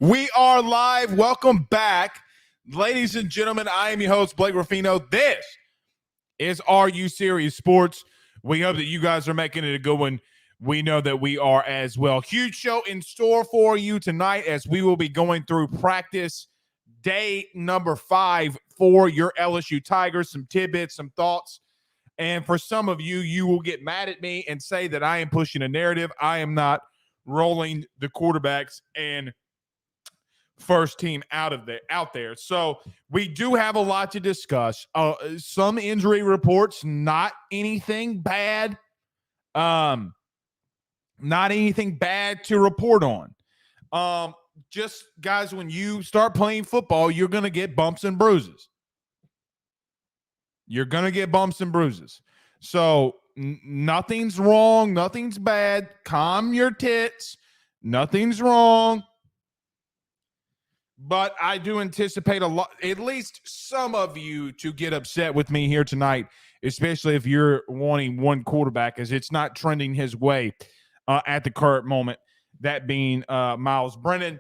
We are live. Welcome back. Ladies and gentlemen, I am your host, Blake Ruffino. This is RU Series Sports. We hope that you guys are making it a good one. We know that we are as well. Huge show in store for you tonight as we will be going through practice day number 5 for your LSU Tigers. Some tidbits, some thoughts. And for some of you, you will get mad at me and say that I am pushing a narrative. I am not rolling the quarterbacks and first team out there. So we do have a lot to discuss. Some injury reports, not anything bad. Not anything bad to report on. Just guys, when you start playing football, you're going to get bumps and bruises. So nothing's wrong. Nothing's bad. Calm your tits. Nothing's wrong. But I do anticipate at least some of you to get upset with me here tonight, especially if you're wanting one quarterback, as it's not trending his way at the current moment, that being Miles Brennan.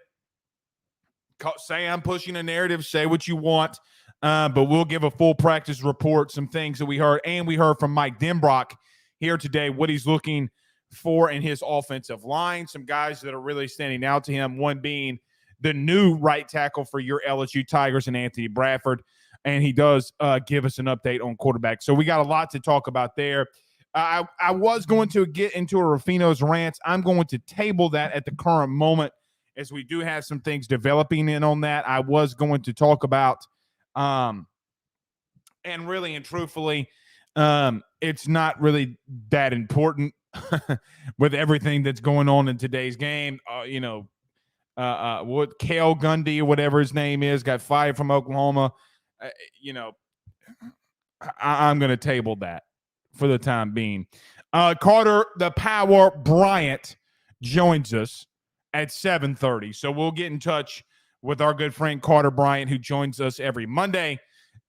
Say I'm pushing a narrative, say what you want, but we'll give a full practice report, some things that we heard, and we heard from Mike Denbrock here today, what he's looking for in his offensive line, some guys that are really standing out to him, one being the new right tackle for your LSU Tigers and Anthony Bradford, and he does give us an update on quarterback. So we got a lot to talk about there. I was going to get into a Ruffino's rants. I'm going to table that at the current moment as we do have some things developing in on that. I was going to talk about, and really and truthfully, it's not really that important with everything that's going on in today's game. What Cale Gundy or whatever his name is got fired from Oklahoma. I'm going to table that for the time being. Carter, the Power Bryant, joins us at 7:30. So we'll get in touch with our good friend Carter Bryant, who joins us every Monday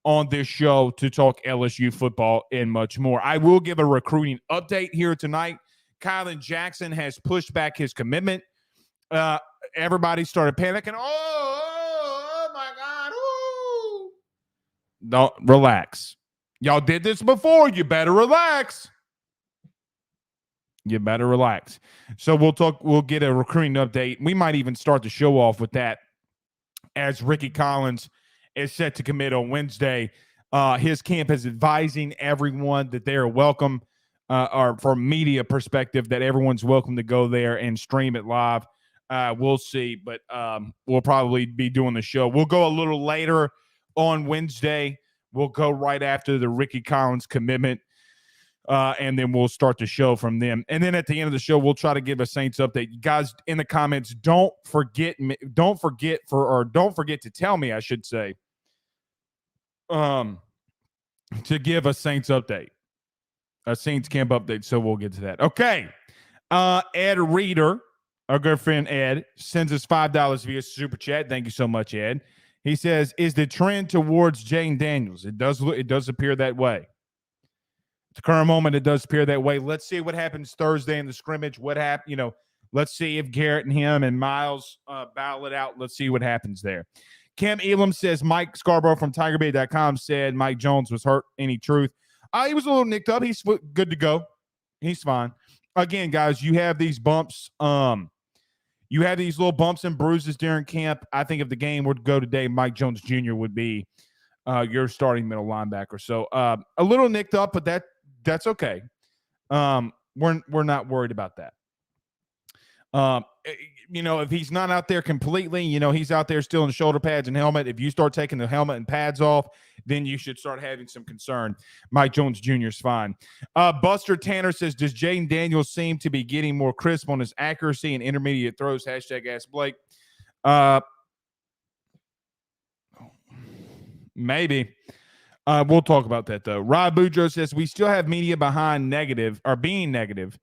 on this show to talk LSU football and much more. I will give a recruiting update here tonight. Kylan Jackson has pushed back his commitment. Everybody started panicking. Oh my God. Ooh. Don't relax. Y'all did this before. You better relax. So we'll get a recruiting update. We might even start the show off with that, as Ricky Collins is set to commit on Wednesday. His camp is advising everyone that they are welcome, or from media perspective, that everyone's welcome to go there and stream it live. We'll see, but we'll probably be doing the show. We'll go a little later on Wednesday. We'll go right after the Ricky Collins commitment, and then we'll start the show from them. And then at the end of the show, we'll try to give a Saints update. Guys, in the comments, don't forget to tell me, I should say, to give a Saints update, a Saints camp update. So we'll get to that. Okay. Ed Reeder, our good friend Ed, sends us $5 via Super Chat. Thank you so much, Ed. He says, is the trend towards Jane Daniels? It does appear that way. At the current moment, it does appear that way. Let's see what happens Thursday in the scrimmage. Let's see if Garrett and him and Miles battle it out. Let's see what happens there. Cam Elam says, Mike Scarborough from TigerBait.com said Mike Jones was hurt. Any truth? He was a little nicked up. He's good to go. He's fine. Again, guys, you have these bumps. You have these little bumps and bruises during camp. I think if the game were to go today, Mike Jones Jr. would be your starting middle linebacker. So a little nicked up, but that's okay. We're not worried about that. If he's not out there completely, he's out there still in shoulder pads and helmet. If you start taking the helmet and pads off, then you should start having some concern. Mike Jones Jr. is fine. Buster Tanner says, does Jaden Daniels seem to be getting more crisp on his accuracy and intermediate throws? Hashtag Ask Blake. Maybe. We'll talk about that, though. Rob Boudreaux says, we still have media being negative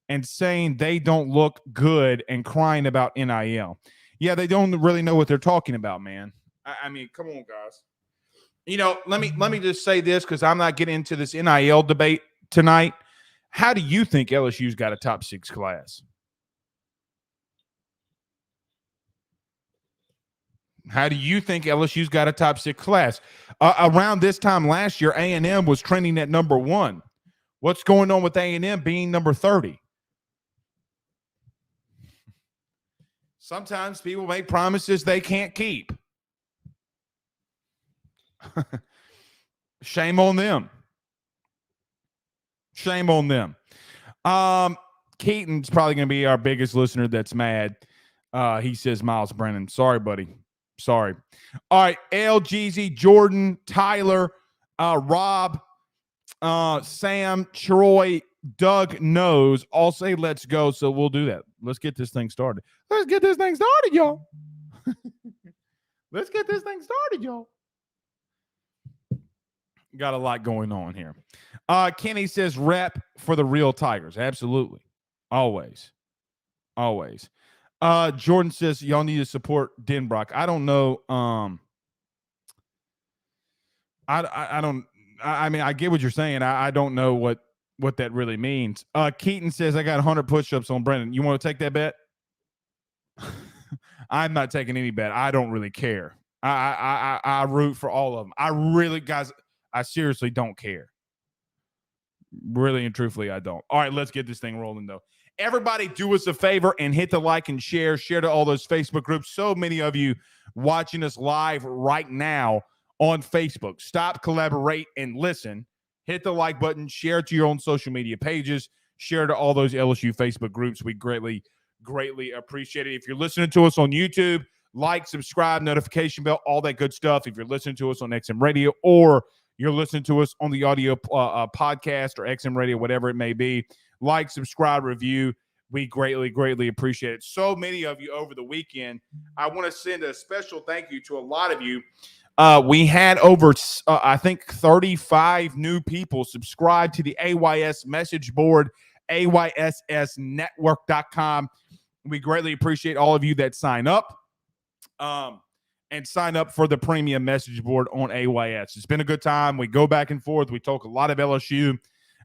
and saying they don't look good and crying about NIL. Yeah, they don't really know what they're talking about, man. I mean, come on, guys. Let me just say this, because I'm not getting into this NIL debate tonight. How do you think LSU's got a top 6 class? How do you think LSU's got a top 6 class? Around this time last year, A&M was trending at number 1. What's going on with A&M being number 30? Sometimes people make promises they can't keep. Shame on them. Shame on them. Keaton's probably going to be our biggest listener that's mad. He says, Miles Brennan. Sorry, buddy. Sorry. All right. LGZ, Jordan, Tyler, Rob, Sam, Troy, Doug knows. All say let's go, so we'll do that. Let's get this thing started. Let's get this thing started, y'all. Let's get this thing started, y'all. Got a lot going on here. Kenny says rep for the real Tigers. Absolutely. Always. Always. Jordan says y'all need to support Denbrock. I don't know. I mean, I get what you're saying. I don't know what that really means. Keaton says I got 100 push-ups on Brennan. You want to take that bet? I'm not taking any bet. I don't really care. I root for all of them. I seriously don't care. Really and truthfully, I don't. All right, let's get this thing rolling, though. Everybody do us a favor and hit the like and share. Share to all those Facebook groups. So many of you watching us live right now on Facebook. Stop, collaborate, and listen. Hit the like button. Share to your own social media pages. Share to all those LSU Facebook groups. We greatly, greatly appreciate it. If you're listening to us on YouTube, like, subscribe, notification bell, all that good stuff. If you're listening to us on XM Radio or you're listening to us on the audio podcast or XM Radio, whatever it may be, like, subscribe, review. We greatly, greatly appreciate it. So many of you over the weekend. I want to send a special thank you to a lot of you. We had over, I think, 35 new people subscribe to the AYS message board, AYSSnetwork.com. We greatly appreciate all of you that sign up and sign up for the premium message board on AYS. It's been a good time. We go back and forth. We talk a lot of LSU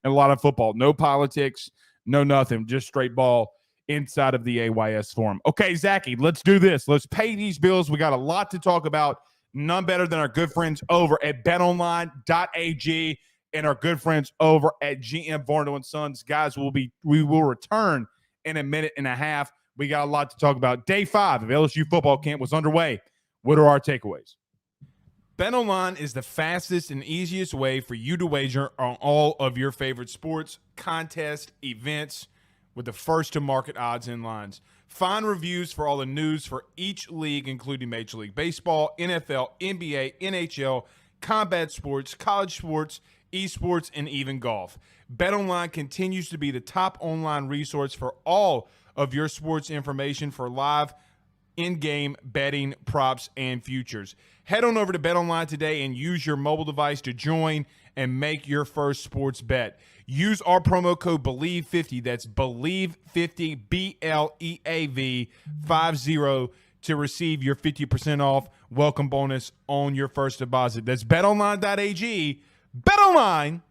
and a lot of football. No politics, no nothing, just straight ball inside of the AYS forum. Okay, Zachy, let's do this. Let's pay these bills. We got a lot to talk about. None better than our good friends over at betonline.ag and our good friends over at GM Varno & Sons. Guys, we will return in a minute and a half. We got a lot to talk about. Day 5 of LSU football camp was underway. What are our takeaways? BetOnline is the fastest and easiest way for you to wager on all of your favorite sports, contests, events with the first-to-market odds and lines. Find reviews for all the news for each league, including Major League Baseball, NFL, NBA, NHL, combat sports, college sports, esports, and even golf. BetOnline continues to be the top online resource for all of your sports information for live in-game betting, props, and futures. Head on over to BetOnline today and use your mobile device to join and make your first sports bet. Use our promo code BELIEVE50, that's BELIEVE50, BLEAV 50, to receive your 50% off welcome bonus on your first deposit. That's betonline.ag, betonline.ag.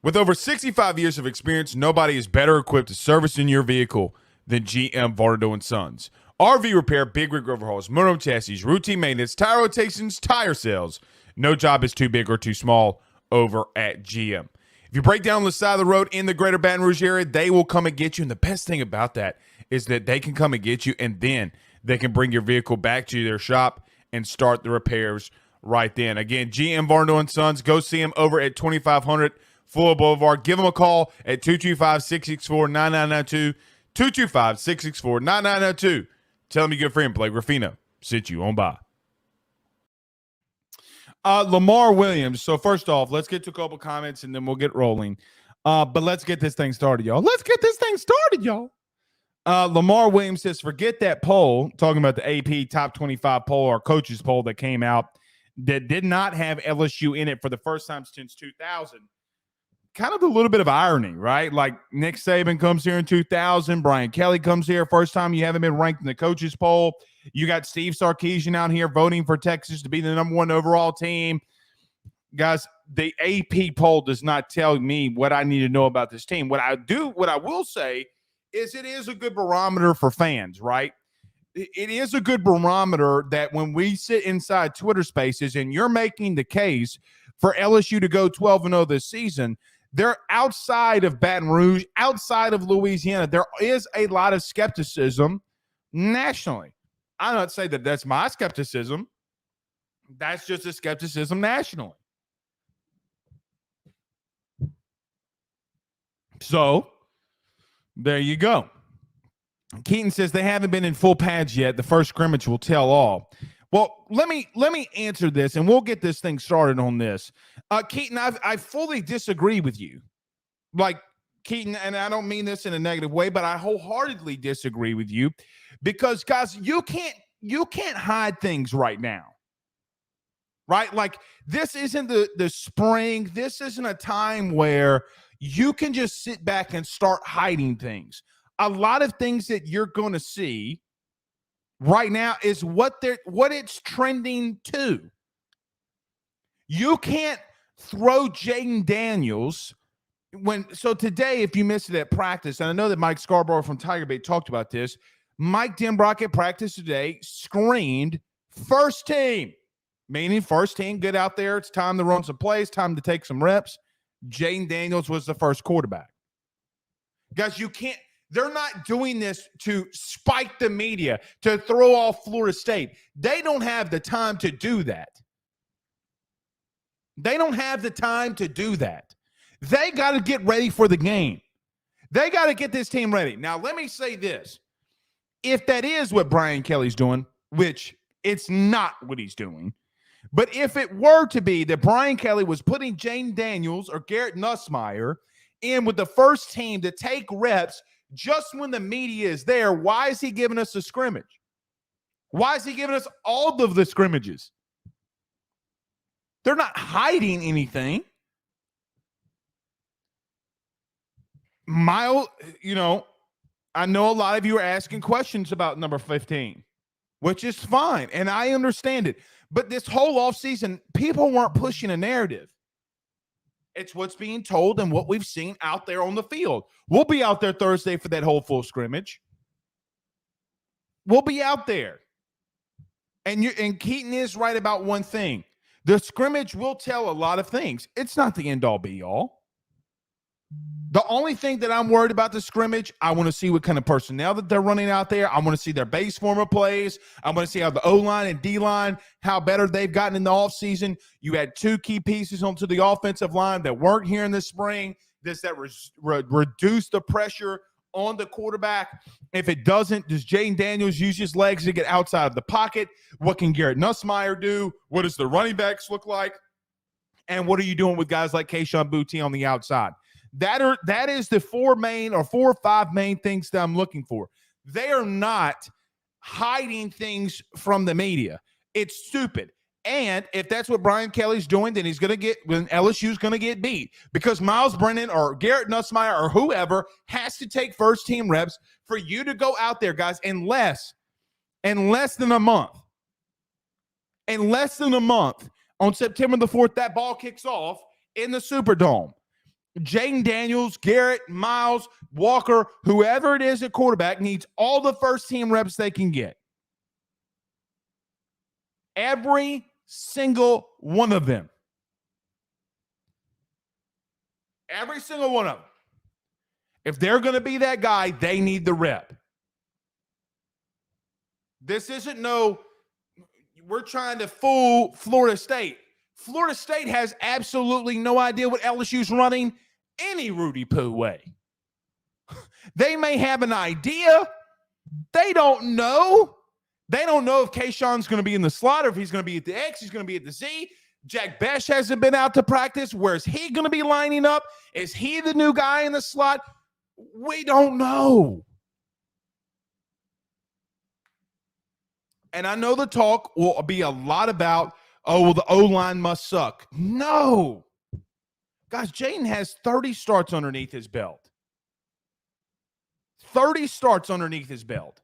With over 65 years of experience, nobody is better equipped to service in your vehicle than GM Varno & Sons. RV repair, big rig overhauls, motorhome chassis, routine maintenance, tire rotations, tire sales. No job is too big or too small over at GM. If you break down on the side of the road in the greater Baton Rouge area, they will come and get you. And the best thing about that is that they can come and get you, and then they can bring your vehicle back to their shop and start the repairs right then. Again, GM Varno & Sons. Go see them over at 2500 Fuller Boulevard. Give them a call at 225-664-9992. 225-664-9992. Tell them your good friend Blake Ruffino sent you on by. Lamar Williams. So first off, let's get to a couple comments and then we'll get rolling. But let's get this thing started, y'all. Let's get this thing started, y'all. Lamar Williams says, forget that poll, talking about the AP top 25 poll, our coaches poll that came out that did not have LSU in it for the first time since 2000. Kind of a little bit of irony, right? Like Nick Saban comes here in 2000. Brian Kelly comes here. First time you haven't been ranked in the coaches poll. You got Steve Sarkisian out here voting for Texas to be the number 1 overall team. Guys, the AP poll does not tell me what I need to know about this team. What I will say is it is a good barometer for fans, right? it is a good barometer that when we sit inside Twitter Spaces and you're making the case for LSU to go 12-0 this season, they're outside of Baton Rouge, outside of Louisiana. There is a lot of skepticism nationally. I'm not saying that that's my skepticism. That's just a skepticism nationally. So there you go. Keaton says they haven't been in full pads yet. The first scrimmage will tell all. Well, let me answer this, and we'll get this thing started on this. Keaton, I fully disagree with you. Like, Keaton, and I don't mean this in a negative way, but I wholeheartedly disagree with you because, guys, you can't hide things right now. Right? Like, this isn't the spring. This isn't a time where you can just sit back and start hiding things. A lot of things that you're going to see right now is what it's trending to. You can't throw Jaden Daniels so today, if you missed it at practice, and I know that Mike Scarborough from Tiger Bait talked about this, Mike Denbrock at practice today screamed first team, meaning first team, get out there. It's time to run some plays, time to take some reps. Jaden Daniels was the first quarterback. Guys, they're not doing this to spike the media, to throw off Florida State. They don't have the time to do that. They don't have the time to do that. They got to get ready for the game. They got to get this team ready. Now, let me say this. If that is what Brian Kelly's doing, which it's not what he's doing, but if it were to be that Brian Kelly was putting Jaden Daniels or Garrett Nussmeier in with the first team to take reps just when the media is there, why is he giving us a scrimmage? Why is he giving us all of the scrimmages? They're not hiding anything. Miles, I know a lot of you are asking questions about number 15, which is fine, and I understand it. But this whole offseason, people weren't pushing a narrative. It's what's being told and what we've seen out there on the field. We'll be out there Thursday for that whole full scrimmage. We'll be out there. And Keaton is right about one thing. The scrimmage will tell a lot of things. It's not the end-all, be-all. The only thing that I'm worried about the scrimmage, I want to see what kind of personnel that they're running out there. I want to see their base form of plays. I want to see how the O-line and D-line, how better they've gotten in the offseason. You had two key pieces onto the offensive line that weren't here in the spring. Reduce the pressure on the quarterback. If it doesn't, does Jaden Daniels use his legs to get outside of the pocket? What can Garrett Nussmeier do? What does the running backs look like? And what are you doing with guys like Kayshon Boutte on the outside? That is the four or five main things that I'm looking for. They are not hiding things from the media. It's stupid. And if that's what Brian Kelly's doing, then LSU's going to get beat because Miles Brennan or Garrett Nussmeier or whoever has to take first team reps for you to go out there, guys, in less than a month. In less than a month, on September the 4th, that ball kicks off in the Superdome. Jaden Daniels, Garrett, Miles, Walker, whoever it is at quarterback needs all the first team reps they can get. Every single one of them. Every single one of them. If they're going to be that guy, they need the rep. This isn't we're trying to fool Florida State. Florida State has absolutely no idea what LSU's running any Rudy Poo way. They may have an idea. They don't know. They don't know if Kayshon's going to be in the slot or if he's going to be at the X, he's going to be at the Z. Jack Besh hasn't been out to practice. Where's he going to be lining up? Is he the new guy in the slot? We don't know. And I know the talk will be a lot about, the O-line must suck. No. Guys, Jaden has 30 starts underneath his belt. 30 starts underneath his belt.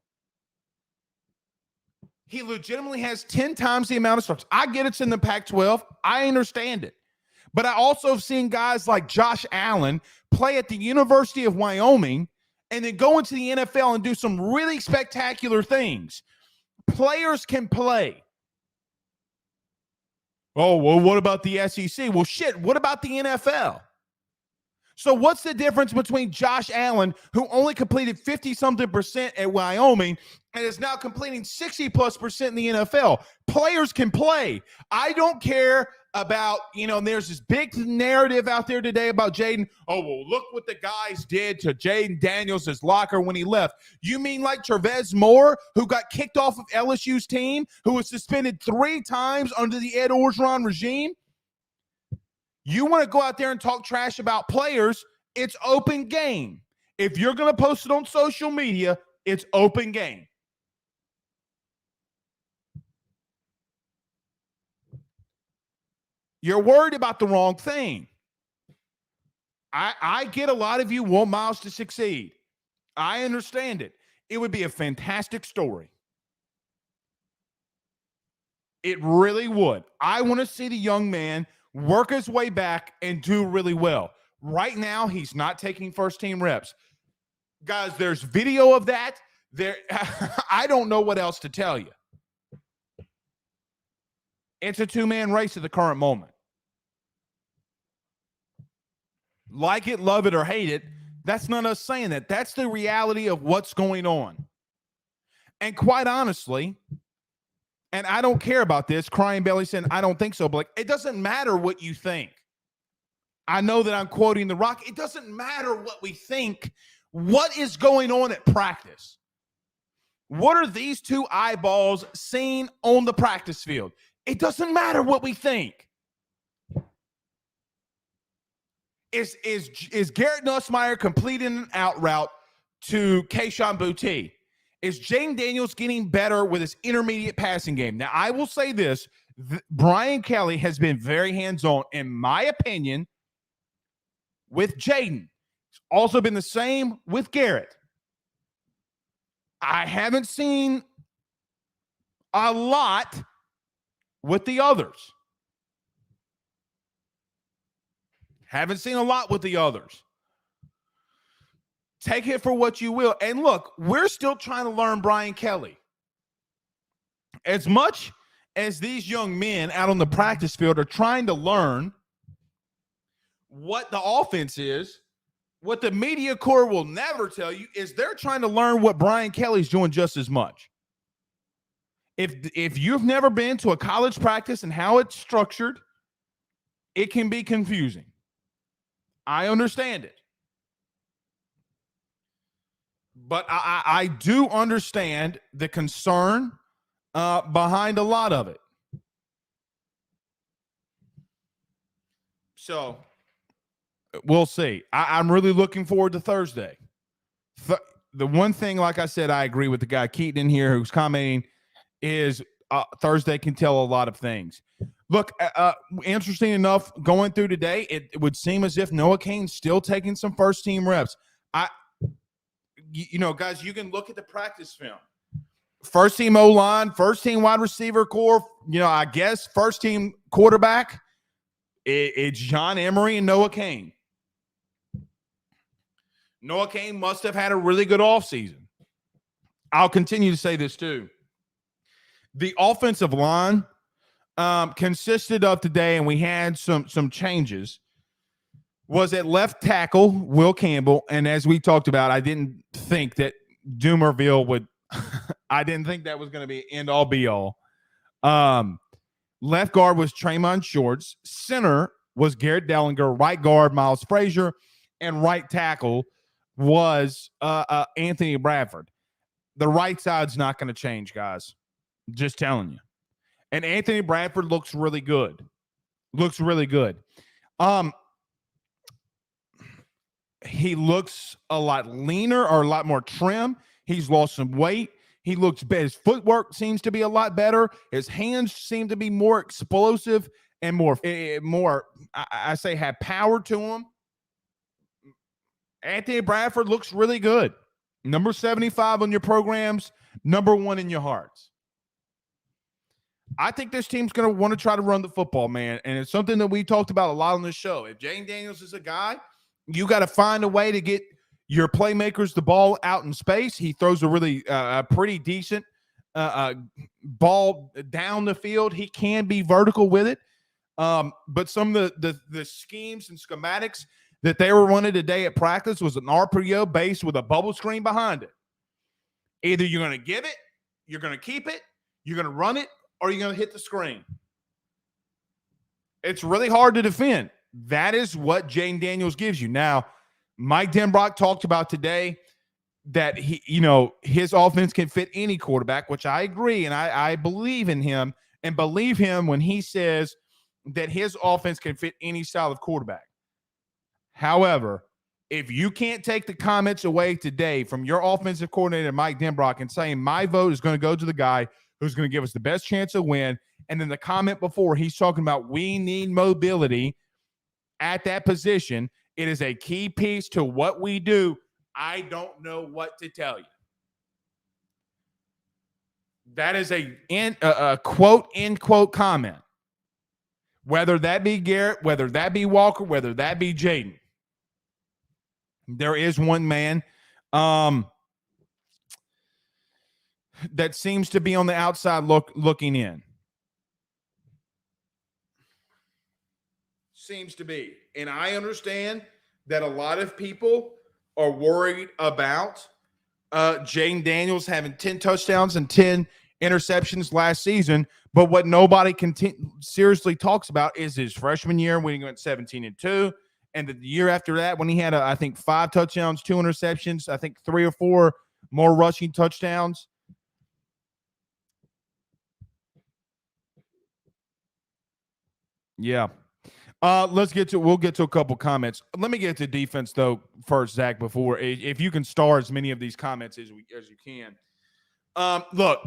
He legitimately has 10 times the amount of starts. I get it's in the Pac-12. I understand it. But I also have seen guys like Josh Allen play at the University of Wyoming and then go into the NFL and do some really spectacular things. Players can play. Oh, well, what about the SEC? Well, shit, what about the NFL? So what's the difference between Josh Allen, who only completed 50-something% at Wyoming and is now completing 60+% in the NFL? Players can play. I don't care about, there's this big narrative out there today about Jaden. Oh, well, look what the guys did to Jaden Daniels' locker when he left. You mean like Trevez Moore, who got kicked off of LSU's team, who was suspended 3 times under the Ed Orgeron regime? You want to go out there and talk trash about players, it's open game. If you're going to post it on social media, it's open game. You're worried about the wrong thing. I get a lot of you want Miles to succeed. I understand it. It would be a fantastic story. It really would. I want to see the young man work his way back and do really well. Right now, he's not taking first-team reps. Guys, there's video of that. I don't know what else to tell you. It's a two-man race at the current moment. Like it, love it, or hate it, that's not us saying that. That's the reality of what's going on. And quite honestly, and I don't care about this, Crying Belly said, I don't think so, but it doesn't matter what you think. I know that I'm quoting The Rock. It doesn't matter what we think. What is going on at practice? What are these two eyeballs seeing on the practice field? It doesn't matter what we think. Is Garrett Nussmeier completing an out route to Kayshon Boutte? Is Jaden Daniels getting better with his intermediate passing game? Now, I will say this. Brian Kelly has been very hands-on, in my opinion, with Jaden. It's also been the same with Garrett. I haven't seen a lot with the others. Haven't seen a lot with the others. Take it for what you will. And look, we're still trying to learn Brian Kelly. As much as these young men out on the practice field are trying to learn what the offense is, what the media corps will never tell you is they're trying to learn what Brian Kelly's doing just as much. If you've never been to a college practice and how it's structured, it can be confusing. I understand it. But I do understand the concern behind a lot of it. So we'll see. I'm really looking forward to Thursday. The one thing, like I said, I agree with the guy Keaton in here who's commenting is Thursday can tell a lot of things. Look, interesting enough, going through today, it would seem as if Noah Cain's still taking some first-team reps. Guys, you can look at the practice film. First-team O-line, first-team wide receiver core, I guess first-team quarterback, it's John Emery and Noah Cain. Noah Cain must have had a really good offseason. I'll continue to say this too. The offensive line consisted of today, and we had some changes, was at left tackle, Will Campbell. And as we talked about, I didn't think that Doomerville would – I didn't think that was going to be end-all, be-all. Left guard was Tremont Shorts. Center was Garrett Dellinger. Right guard, Miles Frazier. And right tackle was Anthony Bradford. The right side's not going to change, guys. Just telling you. And Anthony Bradford looks really good. Looks really good. He looks a lot leaner or a lot more trim. He's lost some weight. He looks better. His footwork seems to be a lot better. His hands seem to be more explosive and more I say, have power to him. Anthony Bradford looks really good. Number 75 on your programs, number 1 in your hearts. I think this team's going to want to try to run the football, man. And it's something that we talked about a lot on this show. If Jaden Daniels is a guy, you got to find a way to get your playmakers the ball out in space. He throws a really pretty decent ball down the field. He can be vertical with it. But some of the schemes and schematics that they were running today at practice was an RPO base with a bubble screen behind it. Either you're going to give it, you're going to keep it, you're going to run it, or you're going to hit the screen. It's really hard to defend. That is what Jayden Daniels gives you. Now, Mike Denbrock talked about today that his offense can fit any quarterback, which I agree, and I believe in him and believe him when he says that his offense can fit any style of quarterback. However, if you can't take the comments away today from your offensive coordinator, Mike Denbrock, and saying my vote is going to go to the guy who's going to give us the best chance of win, and then the comment before, he's talking about we need mobility at that position. It is a key piece to what we do. I don't know what to tell you. That is a quote, end quote comment. Whether that be Garrett, whether that be Walker, whether that be Jayden. There is one man that seems to be on the outside looking in. Seems to be. And I understand that a lot of people are worried about Jayden Daniels having 10 touchdowns and 10 interceptions last season. But what nobody seriously talks about is his freshman year when he went 17-2. And the year after that, when he had, I think, 5 touchdowns, 2 interceptions, I think 3 or 4 more rushing touchdowns. Yeah. We'll get to a couple comments. Let me get to defense, though, first, Zach, before, if you can star as many of these comments as you can. Look,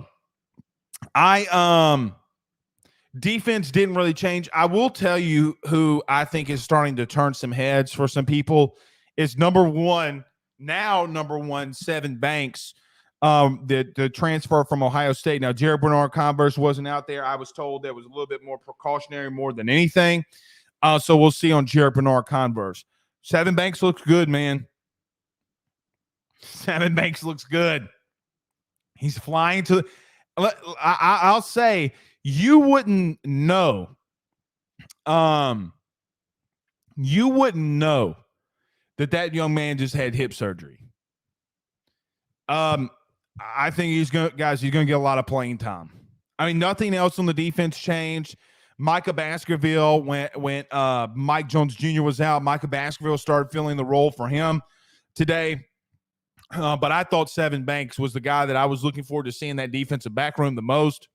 defense didn't really change. I will tell you who I think is starting to turn some heads for some people is number one, Sevyn Banks, the transfer from Ohio State. Now, Jared Bernard-Converse wasn't out there. I was told that was a little bit more precautionary more than anything. So we'll see on Jared Bernard-Converse. Sevyn Banks looks good, man. Sevyn Banks looks good. He's flying to – I'll say – you wouldn't know. You wouldn't know that young man just had hip surgery. I think he's going to get a lot of playing time. I mean, nothing else on the defense changed. Micah Baskerville went Mike Jones Jr. was out. Micah Baskerville started filling the role for him today. But I thought Sevyn Banks was the guy that I was looking forward to seeing that defensive back room the most.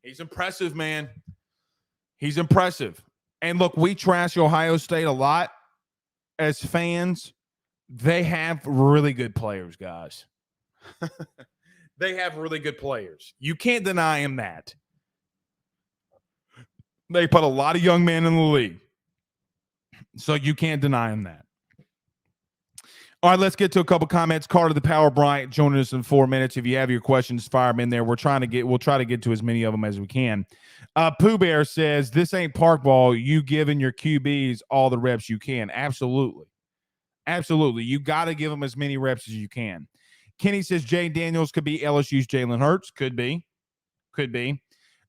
He's impressive, man. He's impressive. And look, we trash Ohio State a lot as fans. They have really good players, guys. They have really good players. You can't deny him that. They put a lot of young men in the league. So you can't deny him that. All right, let's get to a couple comments. Carter the Power Bryant joining us in 4 minutes. If you have your questions, fire them in there. We'll try to get to as many of them as we can. Pooh Bear says, this ain't park ball. You giving your QBs all the reps you can. Absolutely. Absolutely. You got to give them as many reps as you can. Kenny says Jayden Daniels could be LSU's Jalen Hurts. Could be.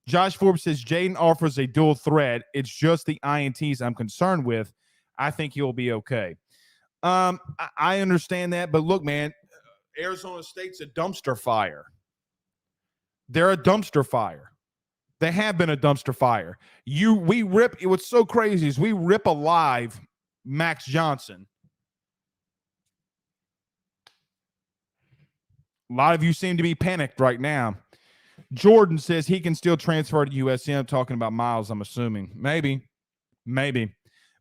Josh Forbes says Jayden offers a dual threat. It's just the INTs I'm concerned with. I think he'll be okay. I understand that, but look, man, Arizona State's a dumpster fire. They're a dumpster fire. They have been a dumpster fire. What's so crazy is we rip alive Max Johnson. A lot of you seem to be panicked right now. Jordan says he can still transfer to USM, talking about Miles, I'm assuming. Maybe.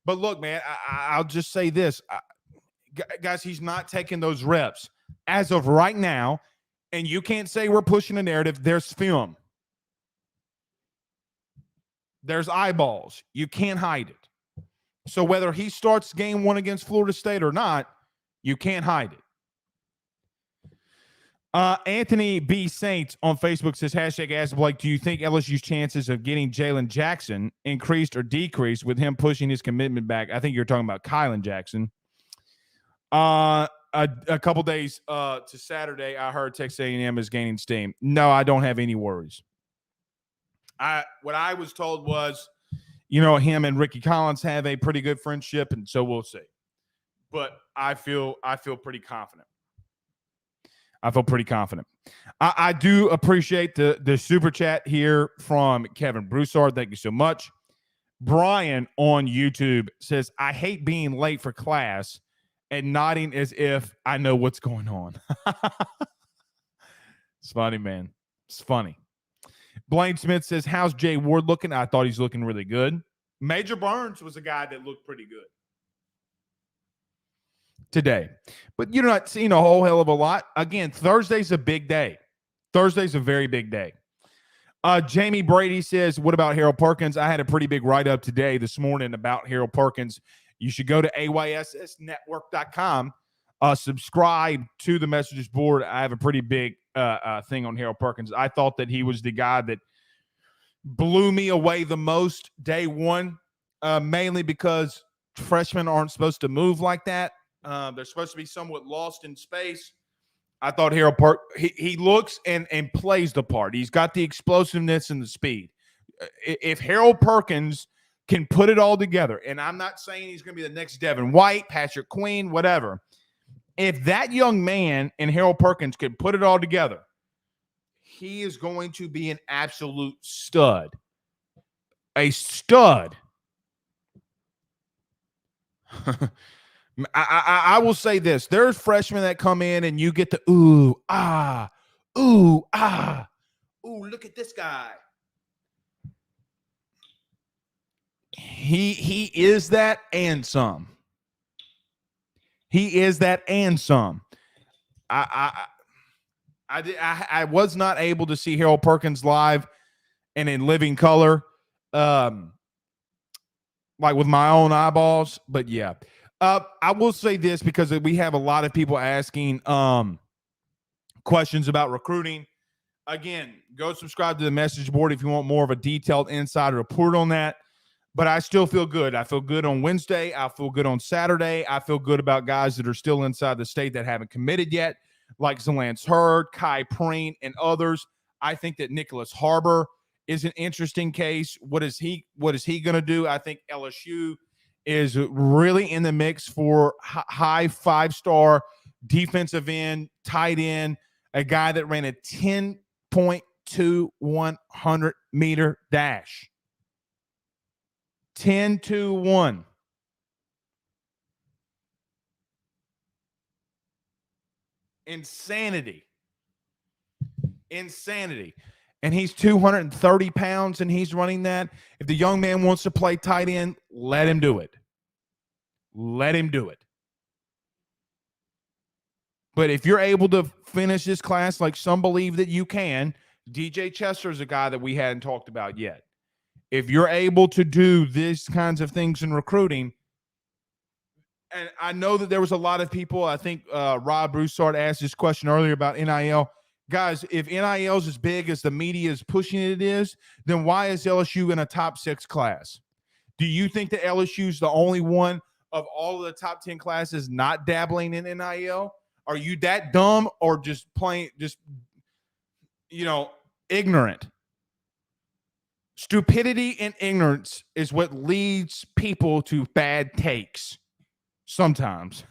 But look, man, I'll just say this. Guys, he's not taking those reps as of right now, and you can't say we're pushing a narrative. There's film. There's eyeballs. You can't hide it. So whether he starts game 1 against Florida State or not, you can't hide it. Anthony B. Saints on Facebook says, #Ask Blake, do you think LSU's chances of getting Jalen Jackson increased or decreased with him pushing his commitment back? I think you're talking about Kylan Jackson. a couple days to Saturday, I heard Texas A&M is gaining steam. No, I don't have any worries. What I was told was, him and Ricky Collins have a pretty good friendship, and so we'll see. But I feel pretty confident. I do appreciate the super chat here from Kevin Broussard. Thank you so much. Brian on YouTube says, I hate being late for class and nodding as if I know what's going on. It's funny, man. It's funny. Blaine Smith says, how's Jay Ward looking? I thought he's looking really good. Major Burns was a guy that looked pretty good today. But you're not seeing a whole hell of a lot. Again, Thursday's a big day. Thursday's a very big day. Jamie Brady says, what about Harold Perkins? I had a pretty big write-up this morning about Harold Perkins. You should go to ayssnetwork.com, subscribe to the messages board. I have a pretty big thing on Harold Perkins. I thought that he was the guy that blew me away the most day one, mainly because freshmen aren't supposed to move like that. They're supposed to be somewhat lost in space. I thought Harold he looks and plays the part. He's got the explosiveness and the speed. If Harold Perkins can put it all together, and I'm not saying he's going to be the next Devin White, Patrick Queen, whatever. If that young man and Harold Perkins can put it all together, he is going to be an absolute stud. A stud. I will say this. There's freshmen that come in and you get the ooh, look at this guy. He is that and some. He is that and some. I was not able to see Harold Perkins live and in living color, like with my own eyeballs, but yeah. I will say this because we have a lot of people asking questions about recruiting. Again, go subscribe to the message board if you want more of a detailed inside report on that. But I still feel good. I feel good on Wednesday. I feel good on Saturday. I feel good about guys that are still inside the state that haven't committed yet, like Zalance Hurd, Kai Preen, and others. I think that Nicholas Harbor is an interesting case. What is he going to do? I think LSU is really in the mix for high five-star defensive end, tight end, a guy that ran a 10.2 100-meter dash. 10-1. Insanity. And he's 230 pounds and he's running that. If the young man wants to play tight end, let him do it. But if you're able to finish this class like some believe that you can, DJ Chester is a guy that we hadn't talked about yet. If you're able to do these kinds of things in recruiting, and I know that there was a lot of people, I think Rob Broussard asked this question earlier about NIL. Guys, if NIL is as big as the media is pushing it is, then why is LSU in a top 6 class? Do you think that LSU is the only one of all of the top 10 classes not dabbling in NIL? Are you that dumb or just ignorant? Stupidity and ignorance is what leads people to bad takes sometimes.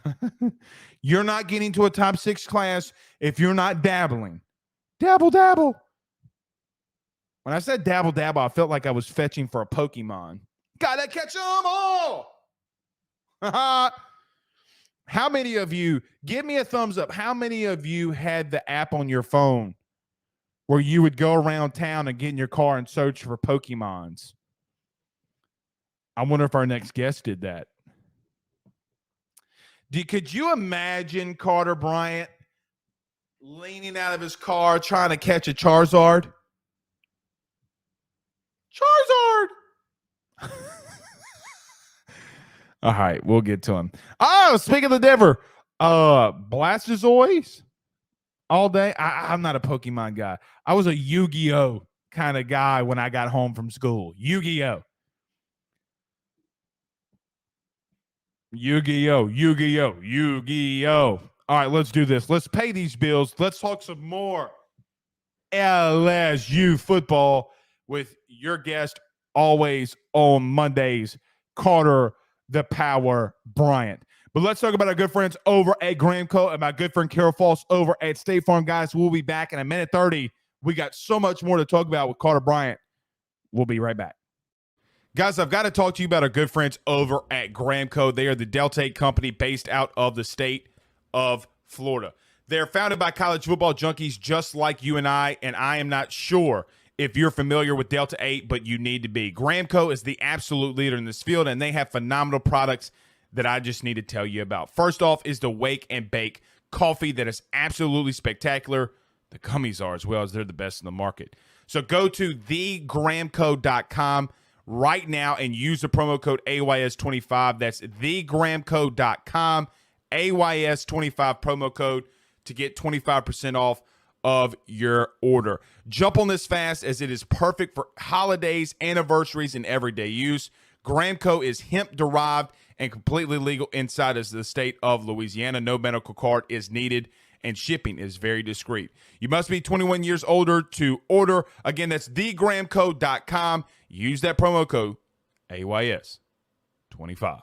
You're not getting to a top 6 class if you're not dabbling. Dabble. When I said dabble, I felt like I was fetching for a Pokemon. Gotta catch them all. How many of you, give me a thumbs up, how many of you had the app on your phone where you would go around town and get in your car and search for Pokemons? I wonder if our next guest did that. Could you imagine Carter Bryant leaning out of his car trying to catch a Charizard? All right, we'll get to him. Oh, speaking of the Denver, Blastoise all day. I'm not a Pokemon guy. I was a Yu-Gi-Oh kind of guy when I got home from school. Yu-Gi-Oh. All right, let's do this. Let's pay these bills. Let's talk some more LSU football with your guest always on Mondays, Carter the Power Bryant. But let's talk about our good friends over at Gramco and my good friend Carol Falls over at State Farm. Guys, we'll be back in a minute 30. We got so much more to talk about with Carter Bryant. We'll be right back. Guys, I've got to talk to you about our good friends over at Gramco. They are the Delta 8 company based out of the state of Florida. They're founded by college football junkies just like you and I am not sure if you're familiar with Delta 8, but you need to be. Gramco is the absolute leader in this field, and they have phenomenal products that I just need to tell you about. First off is the Wake and Bake coffee that is absolutely spectacular. The gummies are as well, as they're the best in the market. So go to thegramco.com right now and use the promo code AYS25. That's thegramco.com, AYS25 promo code to get 25% off of your order. Jump on this fast as it is perfect for holidays, anniversaries, and everyday use. Gramco is hemp-derived and completely legal inside of the state of Louisiana. No medical card is needed, and shipping is very discreet. You must be 21 years older to order. Again, that's thegramco.com. Use that promo code AYS25.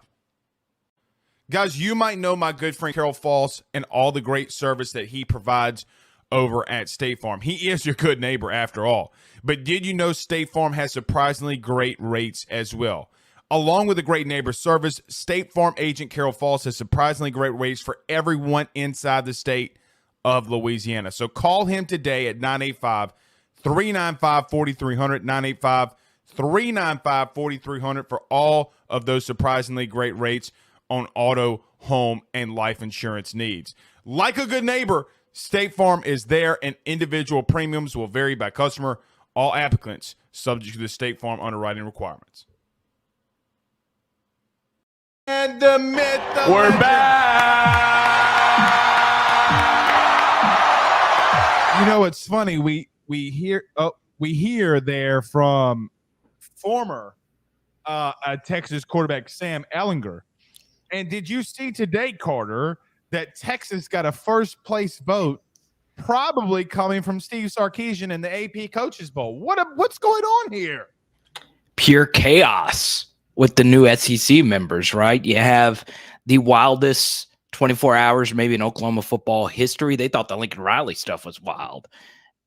Guys, you might know my good friend Carol Falls and all the great service that he provides over at State Farm. He is your good neighbor after all. But did you know State Farm has surprisingly great rates as well? Along with the great neighbor service, State Farm agent Carol Falls has surprisingly great rates for everyone inside the state of Louisiana. So call him today at 985-395-4300, 985-395-4300 for all of those surprisingly great rates on auto, home, and life insurance needs. Like a good neighbor, State Farm is there, and individual premiums will vary by customer. All applicants subject to the State Farm underwriting requirements. And the myth of We're back. You know, it's funny. We hear there from former Texas quarterback Sam Ehlinger. And did you see today, Carter, that Texas got a first place vote, probably coming from Steve Sarkisian in the AP Coaches Bowl? What's going on here? Pure chaos with the new SEC members, right? You have the wildest 24 hours maybe in Oklahoma football history. They thought the Lincoln Riley stuff was wild.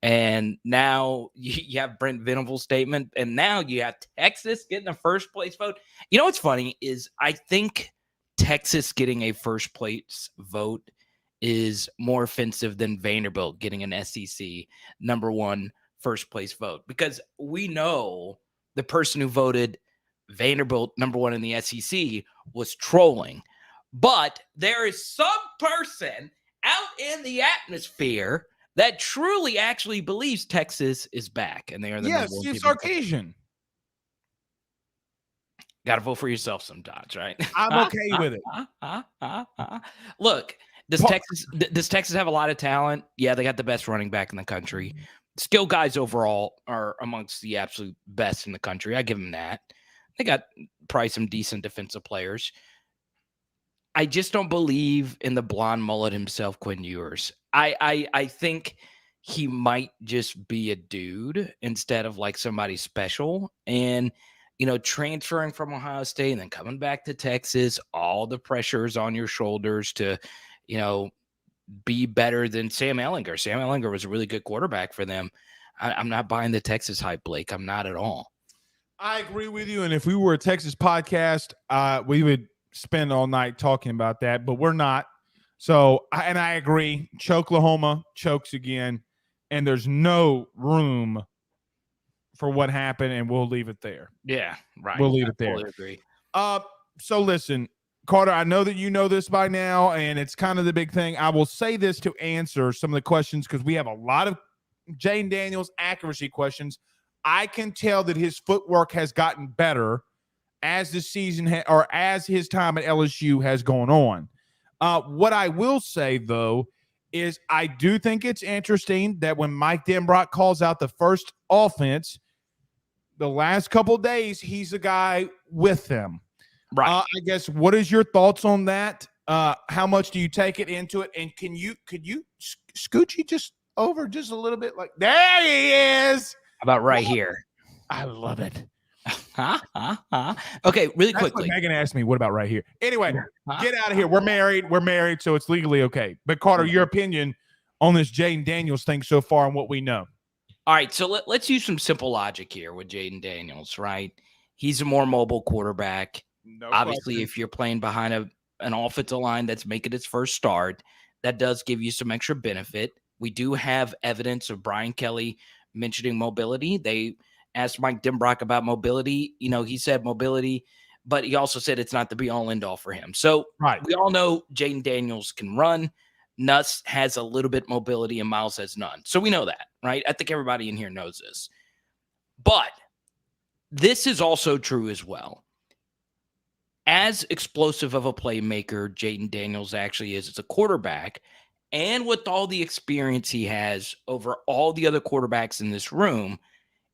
And now you have Brent Venables' statement, and now you have Texas getting a first place vote. You know what's funny is I think Texas getting a first place vote is more offensive than Vanderbilt getting an SEC number one first place vote, because we know the person who voted Vanderbilt number one in the SEC was trolling. But there is some person out in the atmosphere that truly actually believes Texas is back, and they are the number one. Steve Sarkisian. Got to vote for yourself sometimes, right? I'm okay with it. Look, does Texas have a lot of talent? Yeah, they got the best running back in the country. Skill guys overall are amongst the absolute best in the country. I give them that. They got probably some decent defensive players. I just don't believe in the blonde mullet himself, Quinn Ewers. I think he might just be a dude instead of like somebody special. And, you know, transferring from Ohio State and then coming back to Texas, all the pressure is on your shoulders to, you know, be better than Sam Ehlinger. Sam Ehlinger was a really good quarterback for them. I'm not buying the Texas hype, Blake. I'm not at all. I agree with you. And if we were a Texas podcast, we would spend all night talking about that, but we're not. So, I agree. Choklahoma chokes again, and there's no room for what happened, and we'll leave it there. Yeah, right. We'll leave it there. Totally agree. So listen, Carter, I know that you know this by now, and it's kind of the big thing. I will say this to answer some of the questions because we have a lot of Jane Daniels accuracy questions. I can tell that his footwork has gotten better as the season or as his time at LSU has gone on. What I will say, though, is I do think it's interesting that when Mike Denbrock calls out the first offense, the last couple of days, he's the guy with them. Right. I guess, what is your thoughts on that? How much do you take it into it? And could you scooch just over just a little bit? Like, there he is. How about right here? I love it. Okay, really That's quickly. what Megan asked me, what about right here? Anyway, get out of here. We're married, so it's legally okay. But Carter, your opinion on this Jaden Daniels thing so far and what we know. All right, so let's use some simple logic here with Jaden Daniels, right? He's a more mobile quarterback. No Obviously, question. if you're playing behind an offensive line that's making its first start, that does give you some extra benefit. We do have evidence of Brian Kelly mentioning mobility. They asked Mike Denbrock about mobility. You know, he said mobility, but he also said it's not the be-all, end-all for him. So Right. we all know Jaden Daniels can run. Nuss has a little bit mobility and Miles has none. So we know that, right? I think everybody in here knows this. But this is also true as well. As explosive of a playmaker Jaden Daniels actually is as a quarterback, and with all the experience he has over all the other quarterbacks in this room,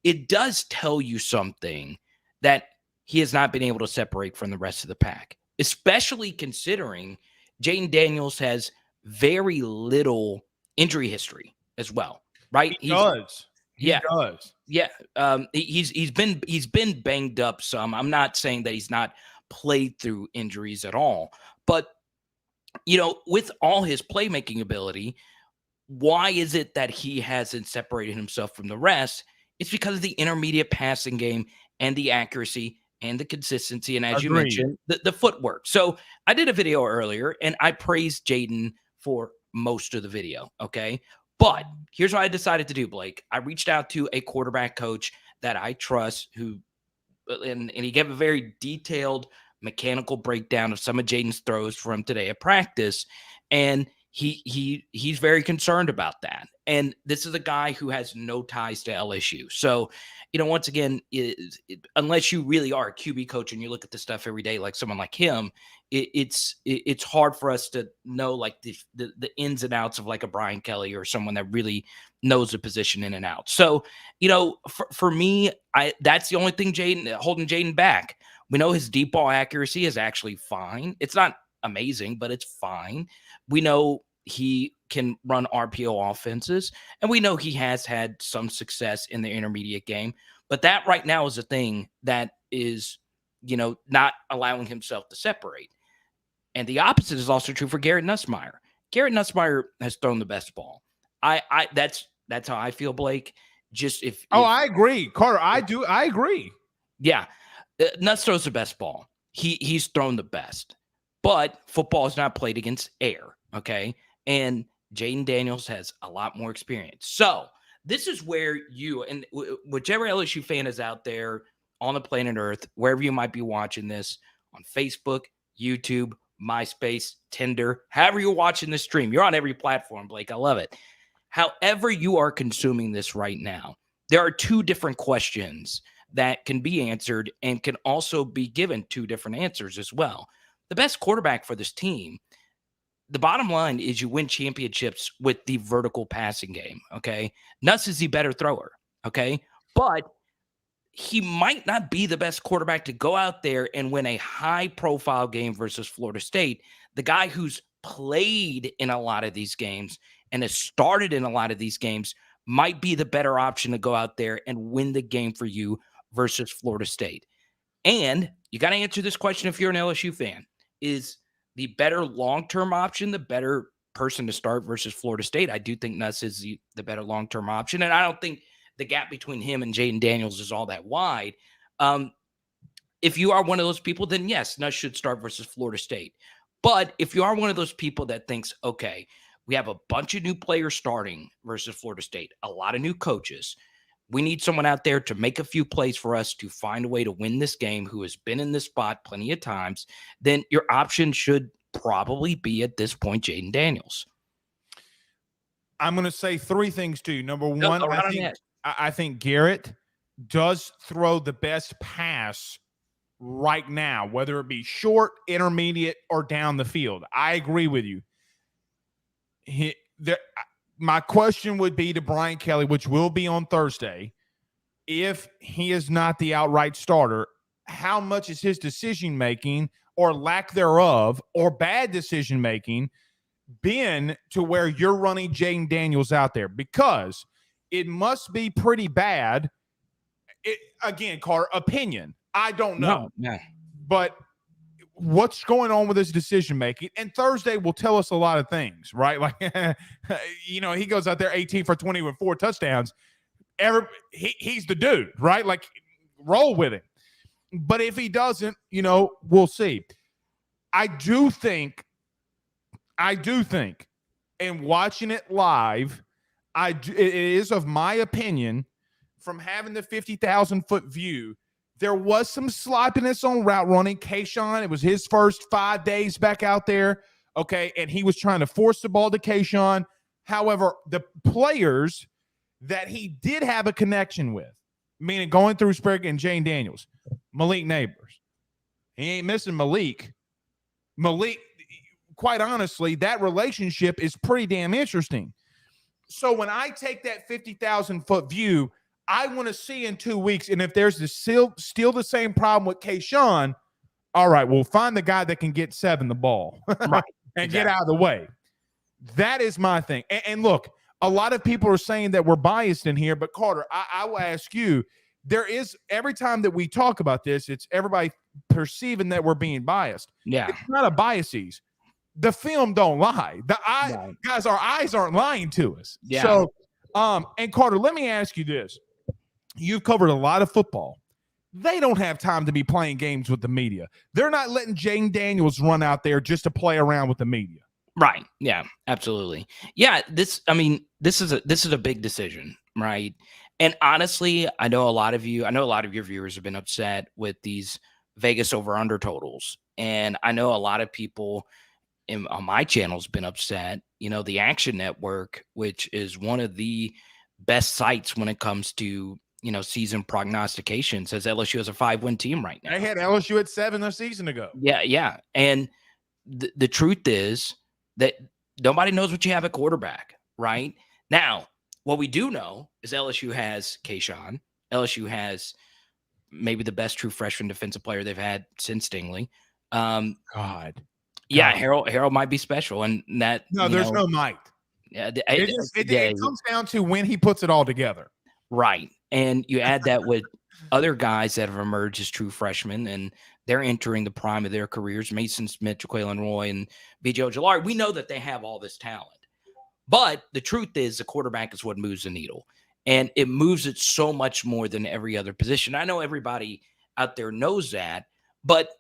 it does tell you something that he has not been able to separate from the rest of the pack, especially considering Jaden Daniels has very little injury history as well, right? He does. Yeah. Does. Yeah. He's been banged up some. I'm not saying that he's not played through injuries at all, but you know, with all his playmaking ability, why is it that he hasn't separated himself from the rest? It's because of the intermediate passing game and the accuracy and the consistency. And as you mentioned, the footwork. So I did a video earlier and I praised Jaden for most of the video. Okay. But here's what I decided to do, Blake. I reached out to a quarterback coach that I trust and he gave a very detailed mechanical breakdown of some of Jaden's throws from today at practice. And he's very concerned about that. And this is a guy who has no ties to LSU. So, you know, once again, unless you really are a QB coach and you look at this stuff every day, like someone like him, it's hard for us to know like the ins and outs of like a Brian Kelly or someone that really knows the position in and out. So, you know, for me, that's the only thing holding Jaden back. We know his deep ball accuracy is actually fine. It's not amazing, but it's fine. We know he can run RPO offenses, and we know he has had some success in the intermediate game. But that right now is a thing that is, you know, not allowing himself to separate. And the opposite is also true for Garrett Nussmeier. Garrett Nussmeier has thrown the best ball. That's how I feel, Blake. I agree, Carter. I agree. Yeah, Nuss throws the best ball. He's thrown the best. But football is not played against air, okay? And Jaden Daniels has a lot more experience. So this is where you, and whichever LSU fan is out there on the planet Earth, wherever you might be watching this, on Facebook, YouTube, MySpace, Tinder, however you're watching this stream, you're on every platform, Blake. I love it. However you are consuming this right now, there are two different questions that can be answered and can also be given two different answers as well. The best quarterback for this team, the bottom line is you win championships with the vertical passing game, okay? Nuss is the better thrower, okay? But he might not be the best quarterback to go out there and win a high-profile game versus Florida State. The guy who's played in a lot of these games and has started in a lot of these games might be the better option to go out there and win the game for you versus Florida State. And you got to answer this question if you're an LSU fan. Is the better long-term option the better person to start versus Florida State? I do think Nuss is the better long-term option, and I don't think the gap between him and Jaden Daniels is all that wide. If you are one of those people, then yes, Nuss should start versus Florida State. But if you are one of those people that thinks, okay, we have a bunch of new players starting versus Florida State, a lot of new coaches, we need someone out there to make a few plays for us to find a way to win this game who has been in this spot plenty of times, then your option should probably be at this point Jaden Daniels. I'm going to say three things to you. Number one, I think Garrett does throw the best pass right now, whether it be short, intermediate, or down the field. I agree with you. My question would be to Brian Kelly, which will be on Thursday, if he is not the outright starter, how much is his decision-making or lack thereof or bad decision making been to where you're running Jaden Daniels out there? Because it must be pretty bad. Again, Carter, opinion. I don't know. No. But what's going on with his decision making? And Thursday will tell us a lot of things, right? Like, he goes out there 18 for 20 with 4 touchdowns. He's the dude, right? Like, roll with him. But if he doesn't, we'll see. I do think, and watching it live, it is of my opinion, from having the 50,000-foot view, there was some sloppiness on route running. Kayshawn, it was his first 5 days back out there, okay, and he was trying to force the ball to Kayshawn. However, the players that he did have a connection with, meaning going through Sprague and Jane Daniels, Malik Neighbors, he ain't missing Malik. Quite honestly, that relationship is pretty damn interesting. So when I take that 50,000-foot view, I want to see in 2 weeks, and if there's still the same problem with Kayshawn, all right, we'll find the guy that can get 7 the ball right, and get out of the way. That is my thing. And look, a lot of people are saying that we're biased in here, but Carter, I will ask you, there is, every time that we talk about this, it's everybody perceiving that we're being biased. Yeah. It's not a biases. The film don't lie. Guys, our eyes aren't lying to us. Yeah. So, and Carter, let me ask you this. You've covered a lot of football. They don't have time to be playing games with the media. They're not letting Jane Daniels run out there just to play around with the media. Right. Yeah, absolutely. Yeah. This is a big decision, right? And honestly, I know a lot of your viewers have been upset with these Vegas over-under totals. And I know a lot of people on my channel has been upset. The Action Network, which is one of the best sites when it comes to season prognostication, says LSU has a 5-win team right now. They had LSU at 7 a season ago. Yeah. And the truth is that nobody knows what you have at quarterback, right? Now, what we do know is LSU has Kayshawn. LSU has maybe the best true freshman defensive player they've had since Stingley. God. Yeah, Harold might be special, and that there's no might. Yeah, it comes down to when he puts it all together. Right. And you add that with other guys that have emerged as true freshmen, and they're entering the prime of their careers. Mason Smith, Jaquelin Roy, and B.J. Ojolari. We know that they have all this talent. But the truth is the quarterback is what moves the needle. And it moves it so much more than every other position. I know everybody out there knows that. But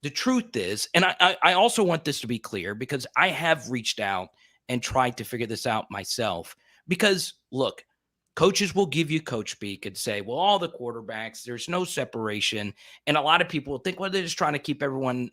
the truth is, and I also want this to be clear, because I have reached out and tried to figure this out myself. Because, look, coaches will give you coach speak and say, well, all the quarterbacks, there's no separation. And a lot of people will think, well, they're just trying to keep everyone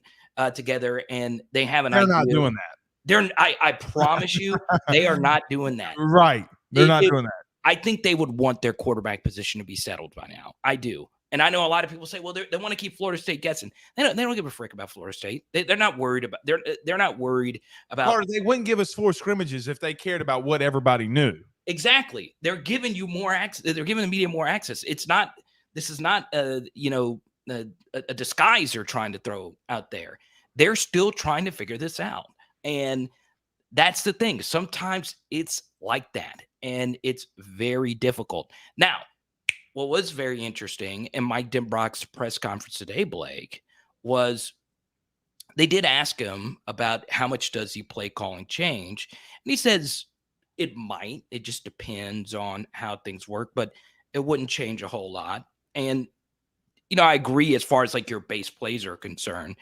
together, and they have an idea. They're not doing that. I promise you, they are not doing that. Right. They're not doing that. I think they would want their quarterback position to be settled by now. I do. And I know a lot of people say, well, they want to keep Florida State guessing. They don't give a frick about Florida State. They're not worried about. They're not worried about. Or they wouldn't give us 4 scrimmages if they cared about what everybody knew. Exactly. They're giving you more access. They're giving the media more access. It's not. This is not a disguise they're trying to throw out there. They're still trying to figure this out, and that's the thing. Sometimes it's like that, and it's very difficult. Now, what was very interesting in Mike Denbrock's press conference today, Blake, was they did ask him about how much does he play calling change, and he says it might. It just depends on how things work, but it wouldn't change a whole lot. And I agree as far as like your base plays are concerned,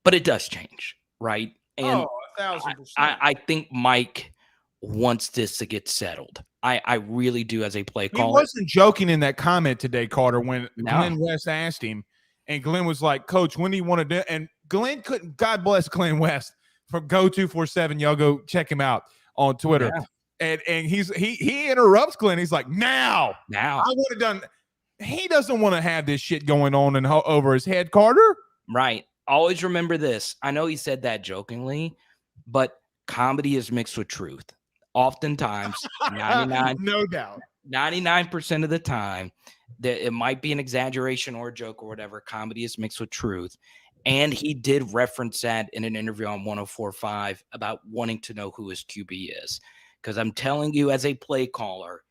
but it does change, right? And 1,000%. I think Mike wants this to get settled. I really do, as a play caller. He wasn't joking in that comment today, Carter, when Glenn West asked him, and Glenn was like, Coach, when do you want to do? And Glenn couldn't. God bless Glenn West from Go247. Y'all go check him out on Twitter. Yeah. And he interrupts Glenn. He's like, now I would have done. He doesn't want to have this shit going on and over his head, Carter. Right. Always remember this. I know he said that jokingly, but comedy is mixed with truth. Oftentimes, 99, no doubt, 99% of the time, that it might be an exaggeration or a joke or whatever. Comedy is mixed with truth, And he did reference that in an interview on 104.5 about wanting to know who his QB is. Because I'm telling you, as a play caller,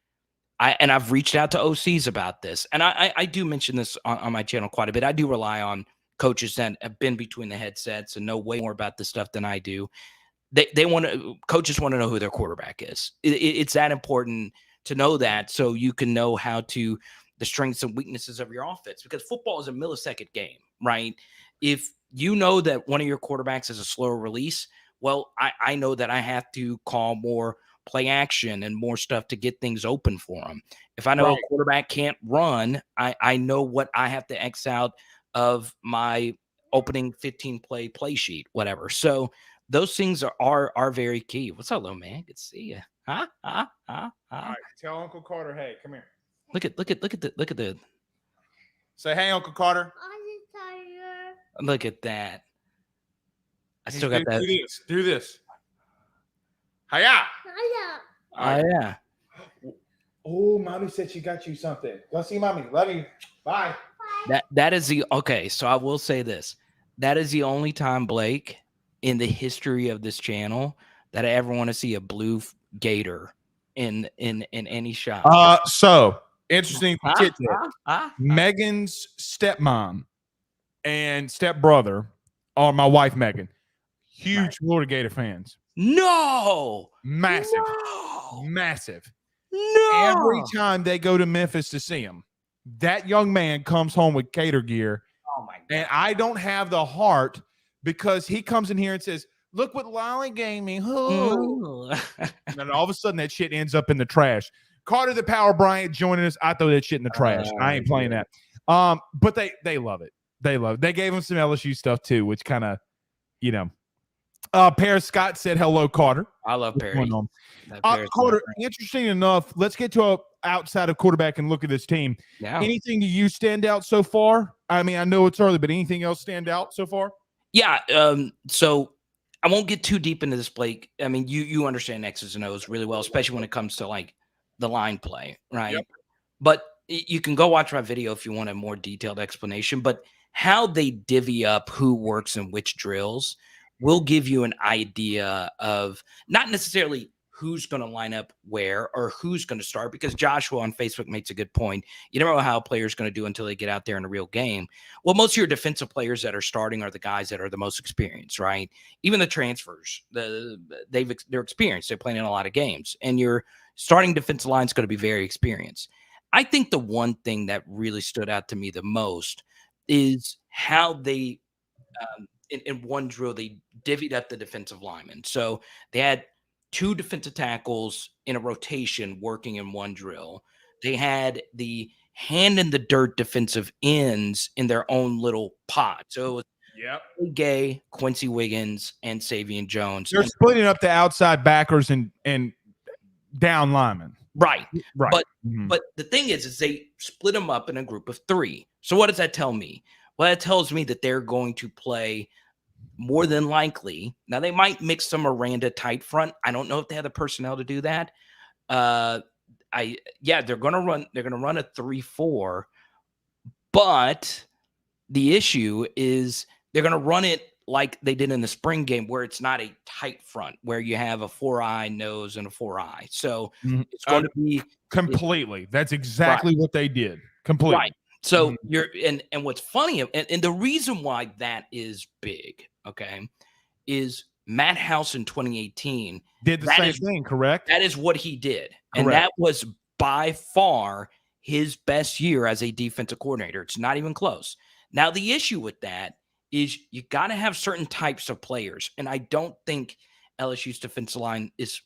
I've reached out to OCs about this, and I do mention this on my channel quite a bit. I do rely on coaches that have been between the headsets and know way more about this stuff than I do. Coaches want to know who their quarterback is. It's that important to know that, so you can know the strengths and weaknesses of your offense, because football is a millisecond game, right? If you know that one of your quarterbacks is a slower release, well, I know that I have to call more play action and more stuff to get things open for them. If I know a quarterback can't run, I know what I have to X out of my opening 15 play sheet, whatever. So those things are very key. What's up, little man? Good to see you. Huh? All right, tell Uncle Carter, hey, come here. Look at the. Say, hey, Uncle Carter. Look at that. I still got that. Do this. Hiya. Oh, yeah. Oh, mommy said she got you something. Go see mommy. Love you. Bye. That is okay. So I will say this. That is the only time, Blake, in the history of this channel that I ever want to see a blue gator in any shot. So interesting tidbit. Megan's stepmom and stepbrother are my wife, Megan. Huge Florida Gator fans. No. Massive. No. Every time they go to Memphis to see him, that young man comes home with Gator gear. Oh my God. And I don't have the heart, because he comes in here and says, look what Lolly gave me. And then all of a sudden that shit ends up in the trash. Carter the Power Bryant joining us. I throw that shit in the trash. I ain't playing that. But they love it. They love it. They gave him some LSU stuff too, which kind of, Paris Scott said hello, Carter. I love Perry. Carter, interesting enough, let's get to outside of quarterback and look at this team. Yeah. Anything to you stand out so far? I mean, I know it's early, but anything else stand out so far? Yeah. So I won't get too deep into this, Blake. I mean, you understand X's and O's really well, especially when it comes to like the line play, right? Yep. But you can go watch my video if you want a more detailed explanation. But how they divvy up who works in which drills will give you an idea of not necessarily who's going to line up where or who's going to start, because Joshua on Facebook makes a good point. You never know how a player is going to do until they get out there in a real game. Well, most of your defensive players that are starting are the guys that are the most experienced, right? Even the transfers, they're experienced. They're playing in a lot of games, and your starting defensive line is going to be very experienced. I think the one thing that really stood out to me the most is how they, in one drill, they divvied up the defensive linemen. So they had 2 defensive tackles in a rotation working in one drill. They had the hand in the dirt defensive ends in their own little pod. So it was Gay, Quincy Wiggins, and Savion Jones. They're splitting up the outside backers and down linemen. Right. But the thing is they split them up in a group of 3. So what does that tell me? Well, that tells me that they're going to play more than likely. Now they might mix some Miranda tight front. I don't know if they have the personnel to do that. They're going to run a 3-4, but the issue is they're going to run it like they did in the spring game, where it's not a tight front, where you have a 4-eye nose and a 4-eye. So it's going to be completely. That's exactly what they did. Completely. Right. So you're and what's funny, and the reason why that is big, okay, is Matt House in 2018 did the same thing, correct? That is what he did. Correct. And that was by far his best year as a defensive coordinator. It's not even close. Now, the issue with that is you got to have certain types of players, and I don't think LSU's defensive line is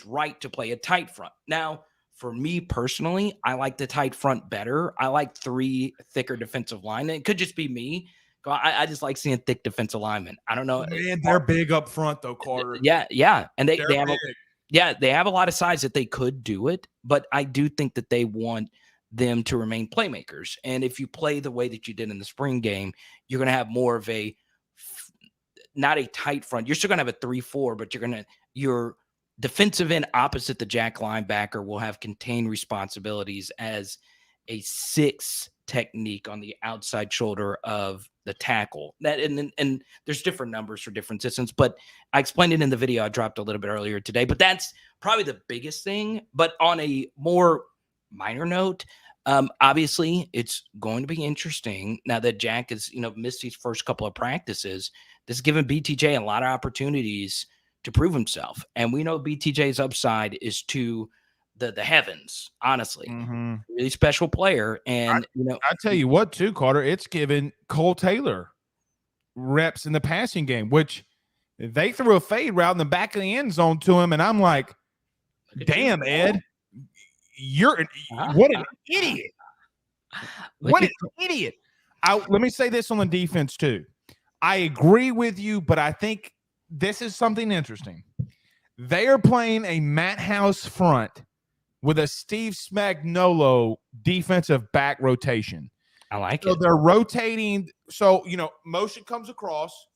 right to play a tight front. Now, for me personally, I like the tight front better. I like 3 thicker defensive linemen. It could just be me. I just like seeing thick defensive linemen. I don't know. Man, they're big up front though, Carter. Yeah. And they have a lot of size that they could do it, but I do think that they want them to remain playmakers. And if you play the way that you did in the spring game, you're going to have more of not a tight front. You're still going to have a 3-4, but your defensive end opposite the jack linebacker will have contained responsibilities as a 6 technique on the outside shoulder of the tackle. That and there's different numbers for different systems, but I explained it in the video I dropped a little bit earlier today. But that's probably the biggest thing. But on a more minor note, obviously it's going to be interesting now that Jack has missed these first couple of practices. This has given BTJ a lot of opportunities to prove himself, and we know BTJ's upside is to the heavens. Honestly, really special player, and I tell you what, too, Carter, it's given Cole Taylor reps in the passing game, which they threw a fade route in the back of the end zone to him, and I'm like, damn, Ed, what an idiot. What an idiot. Let me say this on the defense, too. I agree with you, but I think this is something interesting. They are playing a Matt House front with a Steve Spagnuolo defensive back rotation. I like it. So they're rotating. So, motion comes across.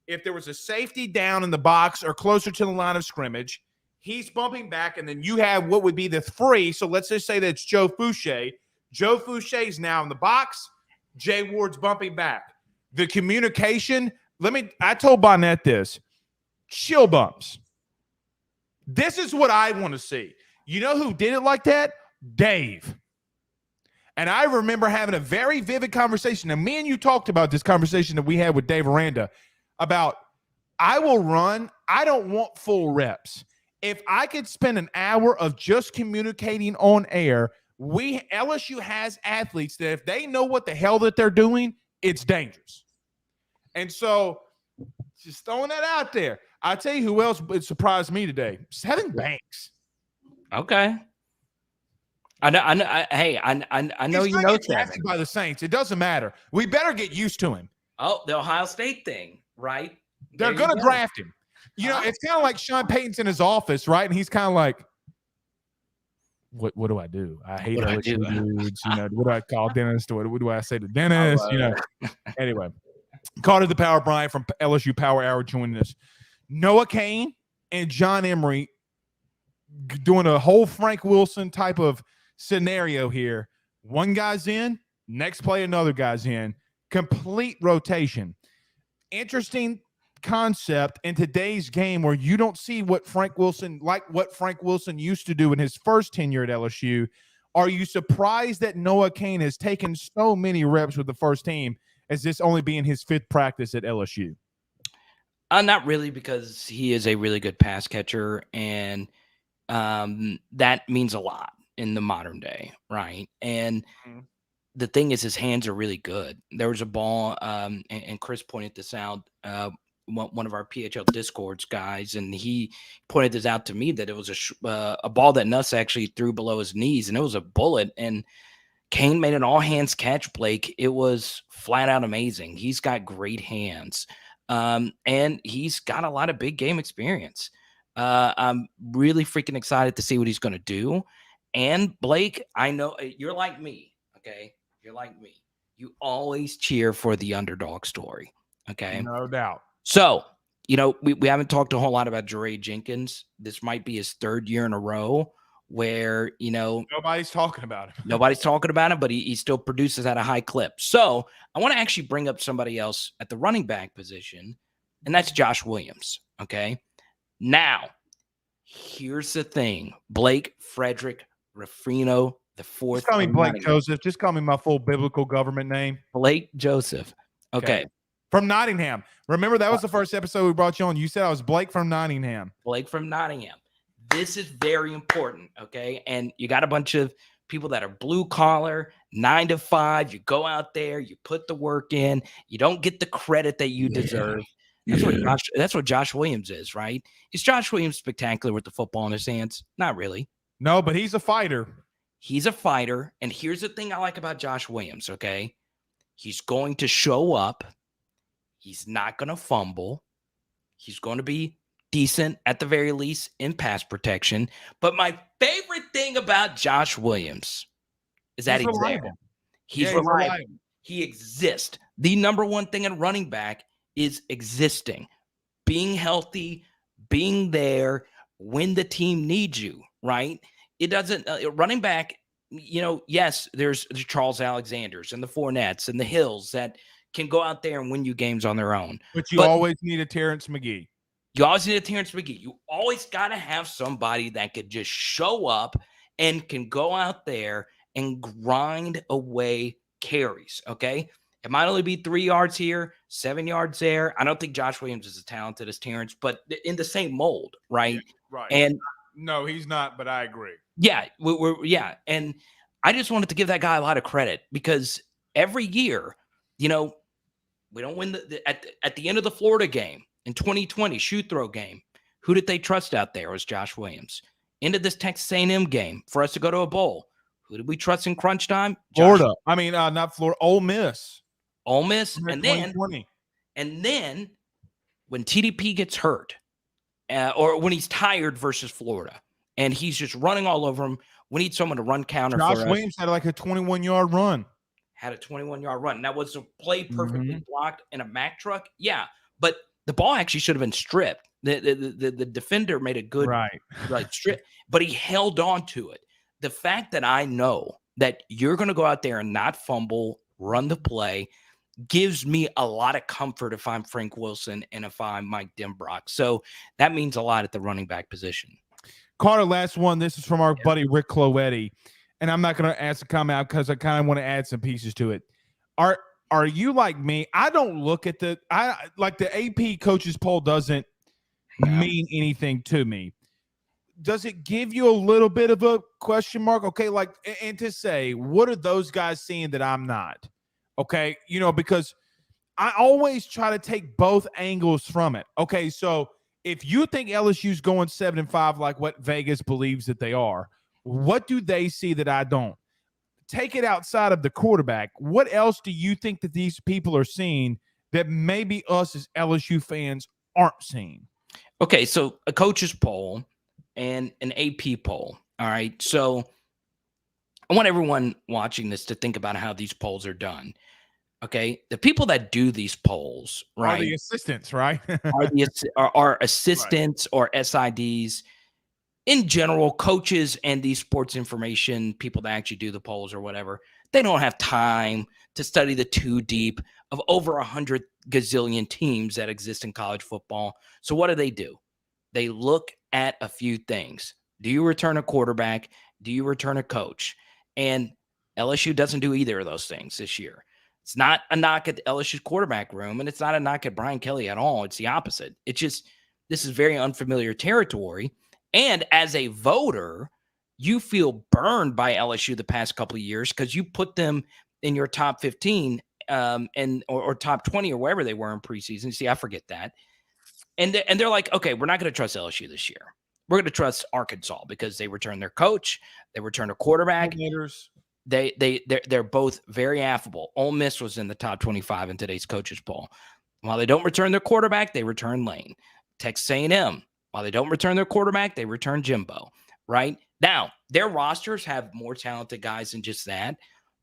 If there was a safety down in the box or closer to the line of scrimmage, he's bumping back, and then you have what would be the free. So let's just say that's Joe Fouché. Joe Fouché is now in the box. Jay Ward's bumping back. The communication, I told Bonnet this, chill bumps. This is what I want to see. You know who did it like that? Dave. And I remember having a very vivid conversation. And me and you talked about this conversation that we had with Dave Aranda about, I will run. I don't want full reps. If I could spend an hour of just communicating on air, LSU has athletes that if they know what the hell that they're doing, it's dangerous. And so just throwing that out there. I'll tell you who else surprised me today. Sevyn Banks. Okay. I know. I know you know drafted by the Saints. It doesn't matter. We better get used to him. Oh, the Ohio State thing, right? They're going to draft him. It's kind of like Sean Payton's in his office, right? And he's kind of like, what do I do? I hate LSU dudes. What do I call Dennis? What do I say to Dennis? Anyway, Carter the Power Bryant from LSU Power Hour joining us. Noah Cain and John Emery doing a whole Frank Wilson type of scenario here. One guy's in, next play another guy's in. Complete rotation. Interesting concept in today's game where you don't see what Frank Wilson used to do in his first tenure at LSU. Are you surprised that Noah Cain has taken so many reps with the first team, as this only being his fifth practice at LSU? Not really, because he is a really good pass catcher, and that means a lot in the modern day, right? And the thing is, his hands are really good. There was a ball, and Chris pointed this out, one of our PHL Discords guys, and he pointed this out to me, that it was a ball that Nuss actually threw below his knees, and it was a bullet, and Cain made an all-hands catch, Blake. It was flat out amazing. He's got great hands. And he's got a lot of big game experience. I'm really freaking excited to see what he's going to do. And Blake, I know you're like me. Okay. You're like me. You always cheer for the underdog story. Okay. No doubt. So, we haven't talked a whole lot about Jeray Jenkins. This might be his third year in a row where, nobody's talking about him. Nobody's talking about him, but he still produces at a high clip. So I want to actually bring up somebody else at the running back position, and that's Josh Williams. Okay. Now, here's the thing. Blake Frederick Ruffino, the fourth. Just call me Blake Joseph. Just call me my full biblical government name. Blake Joseph. Okay. From Nottingham. Remember, that was the first episode we brought you on. You said I was Blake from Nottingham. Blake from Nottingham. This is very important, okay? And you got a bunch of people that are blue collar, 9 to 5. You go out there, you put the work in, you don't get the credit that you deserve. That's what Josh Williams is, right? Is Josh Williams spectacular with the football in his hands? Not really. No, but he's a fighter. He's a fighter. And here's the thing I like about Josh Williams, okay? He's going to show up. He's not going to fumble. He's going to be decent at the very least in pass protection. But my favorite thing about Josh Williams is that he's reliable. He's reliable. He exists. The number one thing in running back is existing, being healthy, being there when the team needs you, right? It doesn't running back yes, there's the Charles Alexanders and the Fournettes and the Hills that can go out there and win you games on their own. But you But always need a Terrence McGee. you always need a Terrence McGee. You always got to have somebody that could just show up and can go out there and grind away carries. Okay. It might only be 3 yards here, 7 yards there. I don't think Josh Williams is as talented as Terrence, but in the same mold, right? Yeah, right. And no, he's not, but I agree. yeah, yeah. And I just wanted to give that guy a lot of credit because every year, we don't win at the end of the Florida game in 2020 shoot throw game. Who did they trust out there? It was Josh Williams. Into this Texas A&M game for us to go to a bowl. Who did we trust in crunch time? Florida. Not Florida. Ole Miss. Ole Miss. And then when TDP gets hurt or when he's tired versus Florida and he's just running all over him, we need someone to run counter. Josh Williams had like a 21-yard run. Had a 21-yard run. That was a play perfectly blocked in a Mack truck. Yeah, but the ball actually should have been stripped. The defender made a good strip, but he held on to it. The fact that I know that you're going to go out there and not fumble, run the play, gives me a lot of comfort if I'm Frank Wilson and if I'm Mike Denbrock. So that means a lot at the running back position. Carter, last one. This is from our buddy Rick Cloetti. And I'm not going to ask a comment out because I kind of want to add some pieces to it. Are you like me? I don't look at the AP coaches poll doesn't mean anything to me. Does it give you a little bit of a question mark? Okay, and to say, what are those guys seeing that I'm not? Okay, because I always try to take both angles from it. Okay, so if you think LSU's going 7-5 like what Vegas believes that they are, what do they see that I don't? Take it outside of the quarterback. What else do you think that these people are seeing that maybe us as LSU fans aren't seeing? Okay, so a coach's poll and an AP poll. All right, so I want everyone watching this to think about how these polls are done. Okay, the people that do these polls, right, are the assistants, right? are assistants or SIDs. In general, coaches and these sports information people that actually do the polls or whatever, they don't have time to study the too deep of over 100 gazillion teams that exist in college football. So what do? They look at a few things. Do you return a quarterback? Do you return a coach? And LSU doesn't do either of those things this year. It's not a knock at the LSU's quarterback room, and it's not a knock at Brian Kelly at all. It's the opposite. It's just this is very unfamiliar territory. And as a voter, you feel burned by LSU the past couple of years because you put them in your top 15 or top 20 or wherever they were in preseason. See, I forget that. And they're like, okay, we're not going to trust LSU this year. We're going to trust Arkansas because they returned their coach, they returned a quarterback. They're both very affable. Ole Miss was in the top 25 in today's coaches poll. While they don't return their quarterback, they return Lane. Texas A&M. While they don't return their quarterback, they return Jimbo, right? Now, their rosters have more talented guys than just that,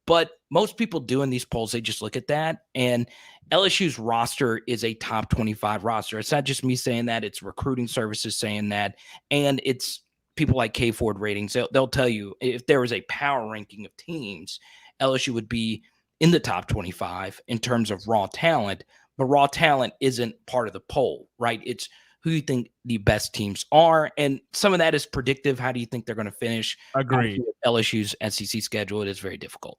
but most people doing these polls, they just look at that, and LSU's roster is a top 25 roster. It's not just me saying that. It's recruiting services saying that, and it's people like K-Ford Ratings. They'll tell you if there was a power ranking of teams, LSU would be in the top 25 in terms of raw talent, but raw talent isn't part of the poll, right? It's who you think the best teams are. And some of that is predictive. How do you think they're going to finish? Agreed. LSU's SEC schedule, it is very difficult.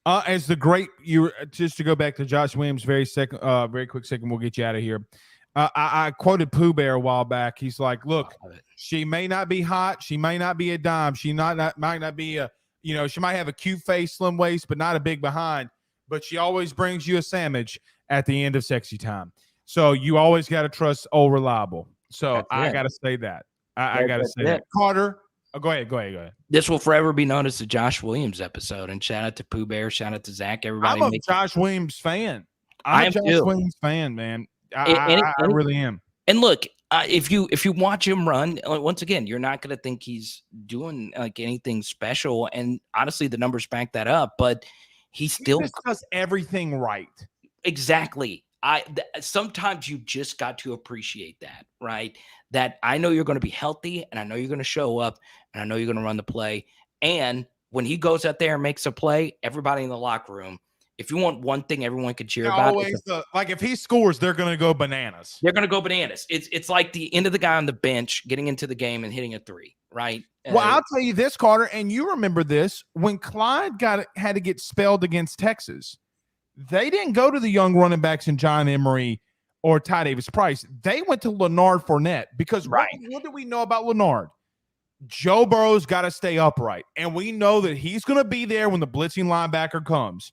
As just to go back to Josh Williams, very quick second, we'll get you out of here. I quoted Pooh Bear a while back. He's like, look, she may not be hot. She may not be a dime. She might not be she might have a cute face, slim waist, but not a big behind. But she always brings you a sandwich at the end of sexy time. So you always got to trust old reliable. So I got to say that. I got to say that. Carter, go ahead. This will forever be known as the Josh Williams episode. And shout out to Pooh Bear. Shout out to Zach. Everybody. I'm a Josh Williams fan. I'm a Josh Williams fan, man. I really am. And look, if you watch him run, once again, you're not going to think he's doing like anything special. And honestly, the numbers back that up. But he still does everything right. Exactly. Sometimes you just got to appreciate that, right? That I know you're going to be healthy and I know you're going to show up and I know you're going to run the play. And when he goes out there and makes a play, everybody in the locker room, if you want one thing everyone could cheer about, always like if he scores, they're going to go bananas. They're going to go bananas. It's like the end of the guy on the bench getting into the game and hitting a three, right? Well, I'll tell you this, Carter, and you remember this, when Clyde had to get spelled against Texas, they didn't go to the young running backs in John Emery or Ty Davis Price. They went to Leonard Fournette because what do we know about Leonard? Joe Burrow's got to stay upright, and we know that he's going to be there when the blitzing linebacker comes.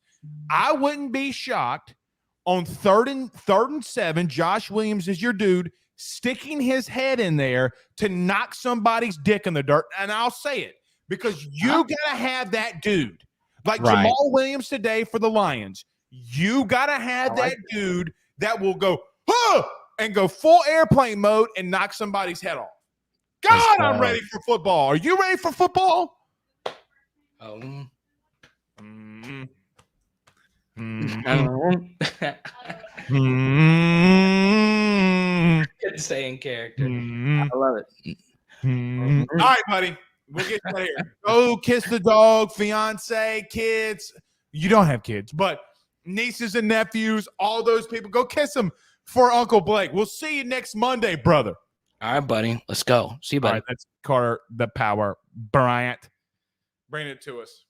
I wouldn't be shocked on third and 7, Josh Williams is your dude, sticking his head in there to knock somebody's dick in the dirt. And I'll say it because you got to have that dude. Like Jamal Williams today for the Lions. You got to have that dude that will go, huh, and go full airplane mode and knock somebody's head off. God, I'm ready for football. Are you ready for football? Mm-hmm. Good saying character. I love it. All right, buddy. We'll get you out of here. Go kiss the dog, fiance, kids. You don't have kids, but nieces and nephews, all those people. Go kiss them for Uncle Blake. We'll see you next Monday, brother. All right, buddy. Let's go. See you, buddy. All right, that's Carter the Power Bryant. Bring it to us.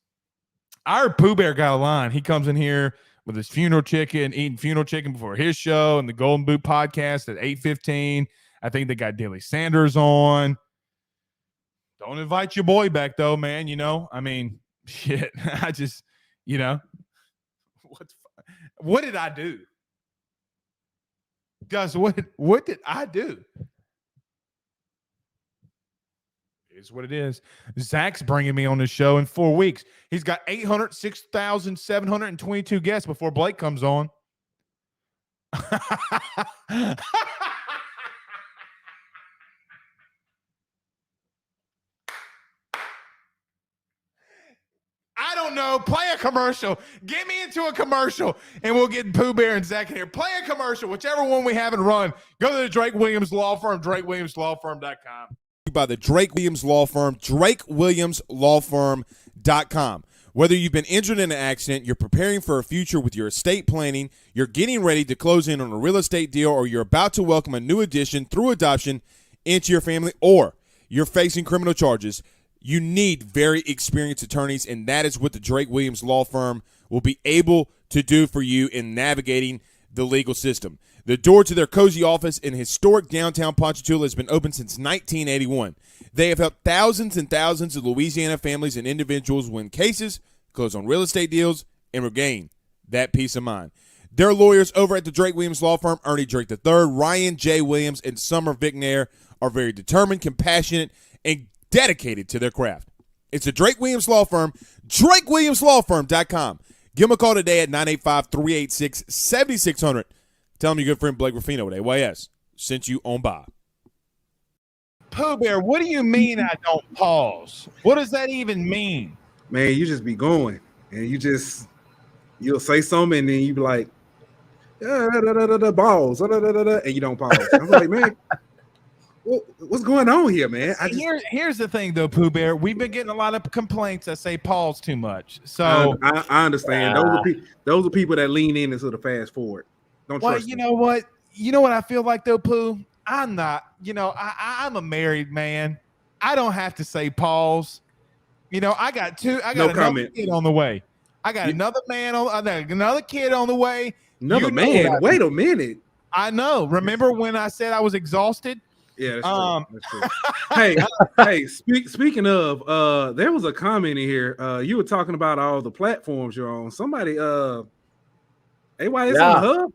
Our Pooh Bear got a line. He comes in here with his funeral chicken, eating funeral chicken before his show and the Golden Boot podcast at 8:15. I think they got Dilly Sanders on. Don't invite your boy back, though, man. You know, I mean, shit. I just, you know, what did I do? Gus, what did I do? It's what it is. Zach's bringing me on the show in 4 weeks. He's got 806,722 guests before Blake comes on. I don't know. Play a commercial. Get me into a commercial, and we'll get Pooh Bear and Zach in here. Play a commercial, whichever one we haven't run. Go to the Drake Williams Law Firm, drakewilliamslawfirm.com. By the Drake Williams Law Firm, drakewilliamslawfirm.com. Whether you've been injured in an accident, you're preparing for a future with your estate planning, you're getting ready to close in on a real estate deal, or you're about to welcome a new addition through adoption into your family, or you're facing criminal charges, you need very experienced attorneys, and that is what the Drake Williams Law Firm will be able to do for you in navigating the legal system. The door to their cozy office in historic downtown Ponchatoula has been open since 1981. They have helped thousands and thousands of Louisiana families and individuals win cases, close on real estate deals, and regain that peace of mind. Their lawyers over at the Drake Williams Law Firm, Ernie Drake III, Ryan J. Williams, and Summer Vignair, are very determined, compassionate, and dedicated to their craft. It's the Drake Williams Law Firm, drakewilliamslawfirm.com. Give them a call today at 985-386-7600. Tell them your good friend Blake Ruffino at AYS sent you on by. Pooh Bear, what do you mean I don't pause? What does that even mean? Man, you just be going, and you'll say something, and then you be like, balls, and you don't pause. I was like, man, what's going on here, man? Here's the thing, though, Pooh Bear. We've been getting a lot of complaints that say pause too much. So I understand. Those are people that lean in into the fast forward. Don't trust you them. know what? You know what I feel like, though, Pooh? I'm not. You know, I'm a married man. I don't have to say pause. You know, I got another kid on the way. I got another kid on the way. Another man. Wait a minute. I know. Remember when I said I was exhausted? Yeah, that's true. hey, speaking of, there was a comment in here. You were talking about all the platforms you're on. Somebody, AYS on the Hub.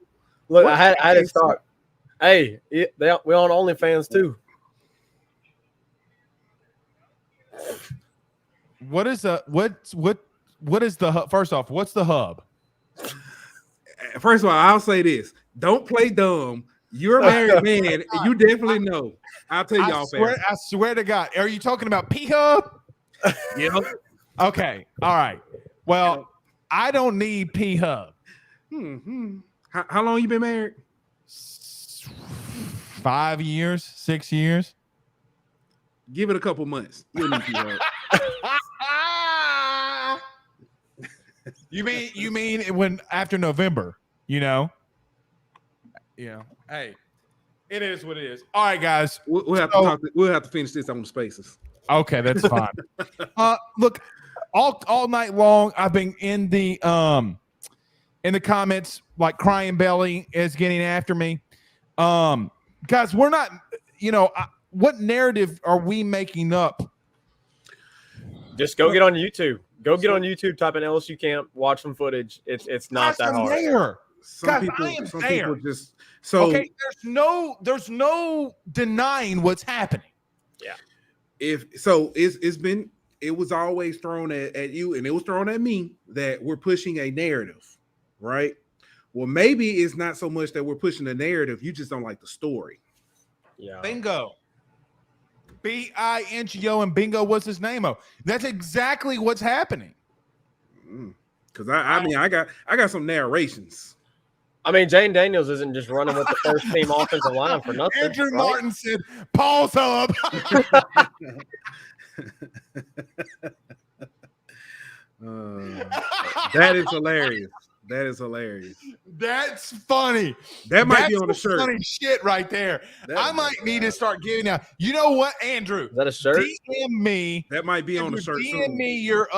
Look, I had to start. Hey, we're on OnlyFans too. What is the hub? First off, what's the hub? First of all, I'll say this: don't play dumb. You're a married man. You definitely know. I'll tell y'all. I swear to God. Are you talking about P-Hub? Yeah. Okay. All right. Well, I don't need P-Hub. How long you been married? 5 years, 6 years. Give it a couple months. You'll need P-Hub. You mean when after November? You know. Hey, it is what it is. All right, guys. We'll have to talk. We'll have to finish this on the spaces. Okay, that's fine. Look, all night long, I've been in the comments like crying belly is getting after me. Guys, we're not. What narrative are we making up? Just go get on YouTube. Go get on YouTube. Type in LSU camp. Watch some footage. It's not that hard. There. Some people just so okay. There's no denying what's happening. Yeah. It was always thrown at you, and it was thrown at me that we're pushing a narrative, right? Well, maybe it's not so much that we're pushing a narrative. You just don't like the story. Yeah. Bingo. BINGO and bingo. What's his name? That's exactly what's happening. Because I got some narrations. I mean, Jane Daniels isn't just running with the first team offensive line for nothing. Andrew Martin said, "Paul's up." That is hilarious. That is hilarious. That's funny. That might be on the shirt. Funny shit right there. I might need to start giving out. You know what, Andrew? Is that a shirt? DM me. That might be on the shirt. DM me your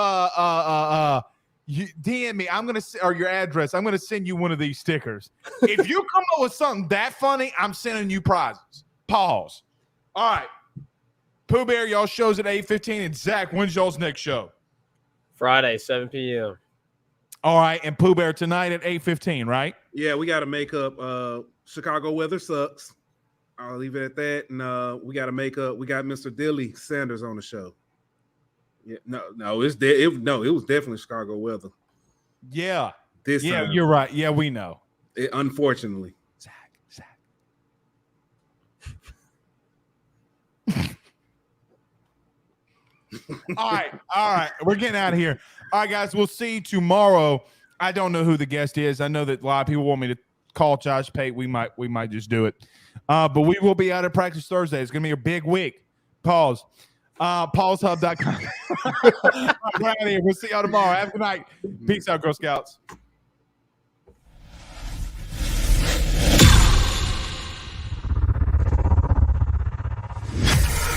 DM me. I'm gonna or your address. I'm gonna send you one of these stickers. If you come up with something that funny, I'm sending you prizes. Pause. All right. Pooh Bear, y'all shows at 8:15, and Zach, when's y'all's next show? Friday, 7 p.m. All right, and Pooh Bear tonight at 8:15, right? Yeah, we got to make up. Chicago weather sucks. I'll leave it at that. And we got to make up. We got Mr. Dilly Sanders on the show. Yeah, it was definitely Chicago weather. Yeah, this time. You're right. Yeah, we know. Unfortunately, Zach. All right. We're getting out of here. All right, guys. We'll see you tomorrow. I don't know who the guest is. I know that a lot of people want me to call Josh Pate. We might just do it. But we will be out of practice Thursday. It's going to be a big week. Pause. PaulsHub.com. We're out of here. We'll see y'all tomorrow. Have a good night. Peace out, Girl Scouts.